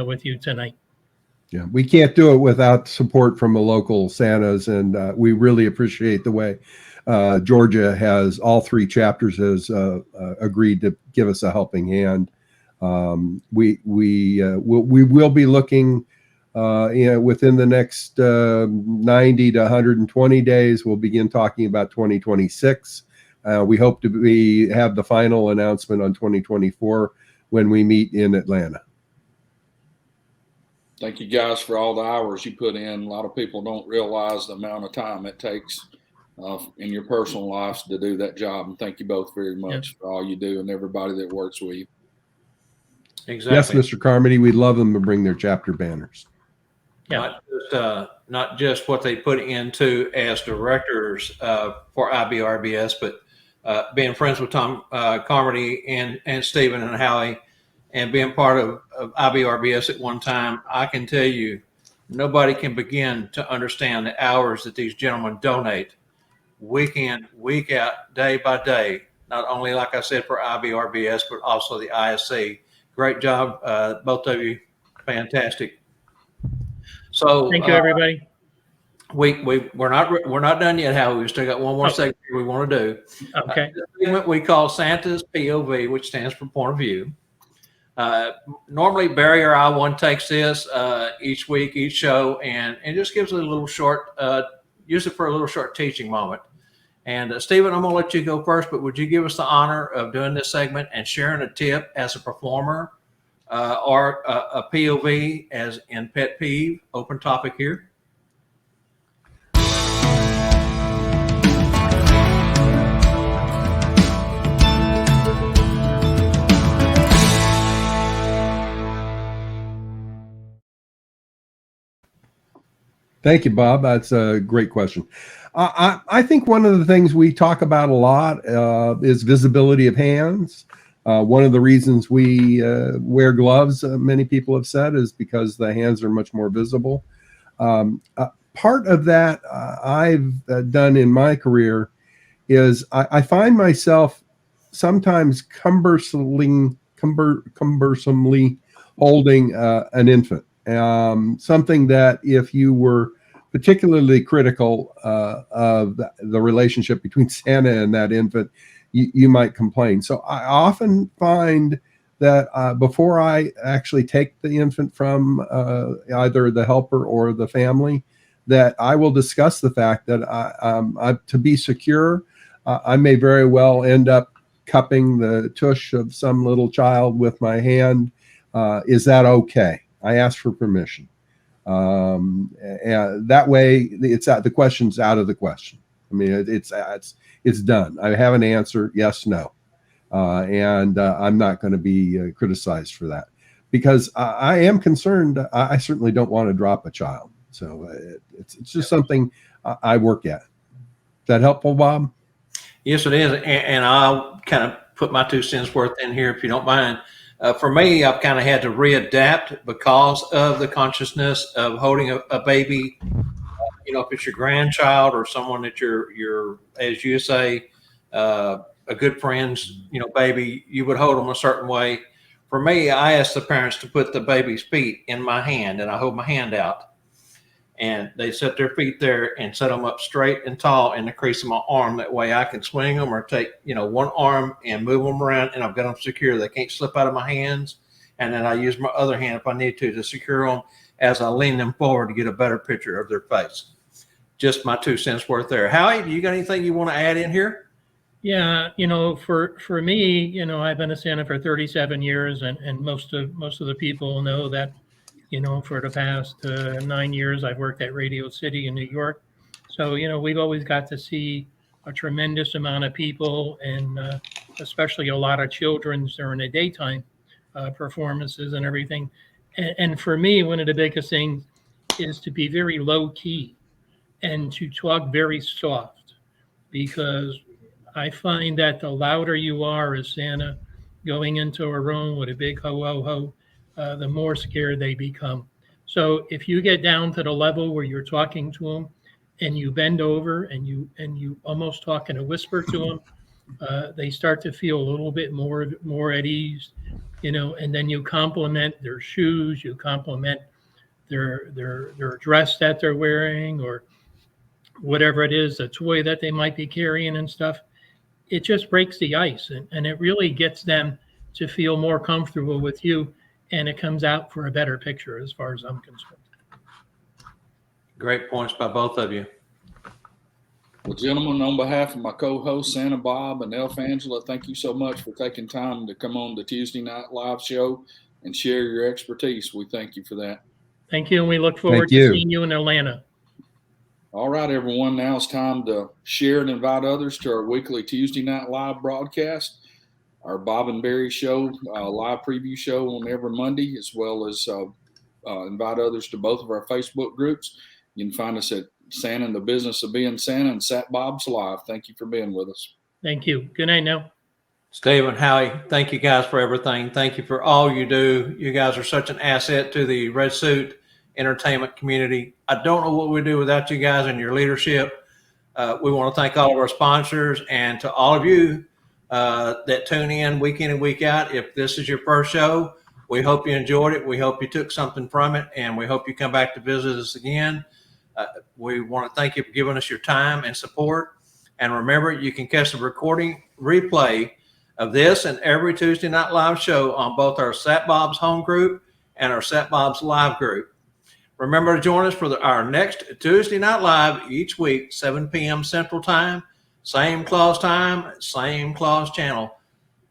with you tonight. Yeah, we can't do it without support from the local Santas, and we really appreciate the way Georgia has, all 3 chapters has agreed to give us a helping hand. We will be looking within the next 90 to 120 days. We'll begin talking about 2026. We hope to have the final announcement on 2024 when we meet in Atlanta. Thank you guys for all the hours you put in. A lot of people don't realize the amount of time it takes in your personal lives to do that job. And thank you both very much for all you do and everybody that works with you. Exactly. Yes, Mr. Carmody, we'd love them to bring their chapter banners. Yeah. Not just what they put into as directors for IBRBS, but being friends with Tom Carmody and Stephen and Howie, and being part of IBRBS at one time, I can tell you, nobody can begin to understand the hours that these gentlemen donate week in, week out, day by day, not only, like I said, for IBRBS, but also the ISC. Great job, both of you. Fantastic. So thank you, everybody. We're not done yet, Howie. We still got one more segment we want to do. Okay. The segment we call Santa's POV, which stands for point of view. Normally Barry or I one takes this each week, each show, and just gives it a little short, use it for a little short teaching moment. And Stephen, I'm going to let you go first, but would you give us the honor of doing this segment and sharing a tip as a performer or a POV as in pet peeve? Open topic here. Thank you, Bob. That's a great question. I think one of the things we talk about a lot is visibility of hands. One of the reasons we wear gloves, many people have said, is because the hands are much more visible. Part of that I've done in my career is I find myself sometimes cumbersomely holding an infant. Something that if you were particularly critical of the relationship between Santa and that infant, you might complain. So I often find that before I actually take the infant from either the helper or the family, that I will discuss the fact that to be secure, I may very well end up cupping the tush of some little child with my hand. Is that okay? I ask for permission. And that way, the question's out of the question. I mean, it's done. I have an answer, yes, no, and I'm not going to be criticized for that because I am concerned. I certainly don't want to drop a child, so it's just something I work at. Is that helpful, Bob? Yes, it is, and I'll kind of put my 2 cents worth in here, if you don't mind. For me, I've kind of had to readapt because of the consciousness of holding a baby. If it's your grandchild or someone that you're as you say, a good friend's, baby, you would hold them a certain way. For me, I ask the parents to put the baby's feet in my hand, and I hold my hand out, and they set their feet there and set them up straight and tall in the crease of my arm. That way I can swing them or take, one arm and move them around, and I've got them secure. They can't slip out of my hands. And then I use my other hand if I need to secure them as I lean them forward to get a better picture of their face. Just my 2 cents worth there. Howie, do you got anything you want to add in here? Yeah, for me, I've been a Santa for 37 years, and most of the people know that, for the past 9 years, I've worked at Radio City in New York. So, we've always got to see a tremendous amount of people, and especially a lot of children during the daytime performances and everything. And for me, one of the biggest things is to be very low key and to talk very soft, because I find that the louder you are as Santa going into a room with a big ho ho ho, the more scared they become. So if you get down to the level where you're talking to them and you bend over and you almost talk in a whisper to them, they start to feel a little bit more at ease, and then you compliment their shoes, you compliment their dress that they're wearing, or whatever it is, a toy that they might be carrying and stuff. It just breaks the ice, and it really gets them to feel more comfortable with you, and it comes out for a better picture as far as I'm concerned. Great points by both of you. Well, gentlemen, on behalf of my co-hosts, Santa Bob and Elf Angela, thank you so much for taking time to come on the Tuesday Night Live show and share your expertise. We thank you for that. Thank you, and we look forward to seeing you in Atlanta. All right, everyone. Now it's time to share and invite others to our weekly Tuesday Night Live broadcast, our Bob and Barry show, live preview show on every Monday, as well as invite others to both of our Facebook groups. You can find us at Santa and the Business of Being Santa and Sat Bob's Live. Thank you for being with us. Thank you. Good night now. Steve and Howie, thank you guys for everything. Thank you for all you do. You guys are such an asset to the Red Suit entertainment community. I don't know what we'd do without you guys and your leadership. We want to thank all of our sponsors, and to all of you that tune in week and week out. If this is your first show, we hope you enjoyed it. We hope you took something from it, and we hope you come back to visit us again. We want to thank you for giving us your time and support. And remember, you can catch the recording replay of this and every Tuesday Night Live show on both our Sat Bob's Home group and our Sat Bob's Live group. Remember to join us for our next Tuesday Night Live each week, 7 p.m. Central Time, same Claus time, same Claus channel.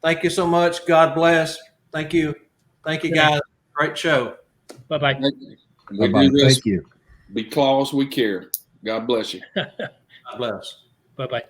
Thank you so much. God bless. Thank you. Thank you, guys. Great show. Bye-bye. Bye-bye. Thank you. Be Claus, we care. God bless you. God bless. Bye-bye.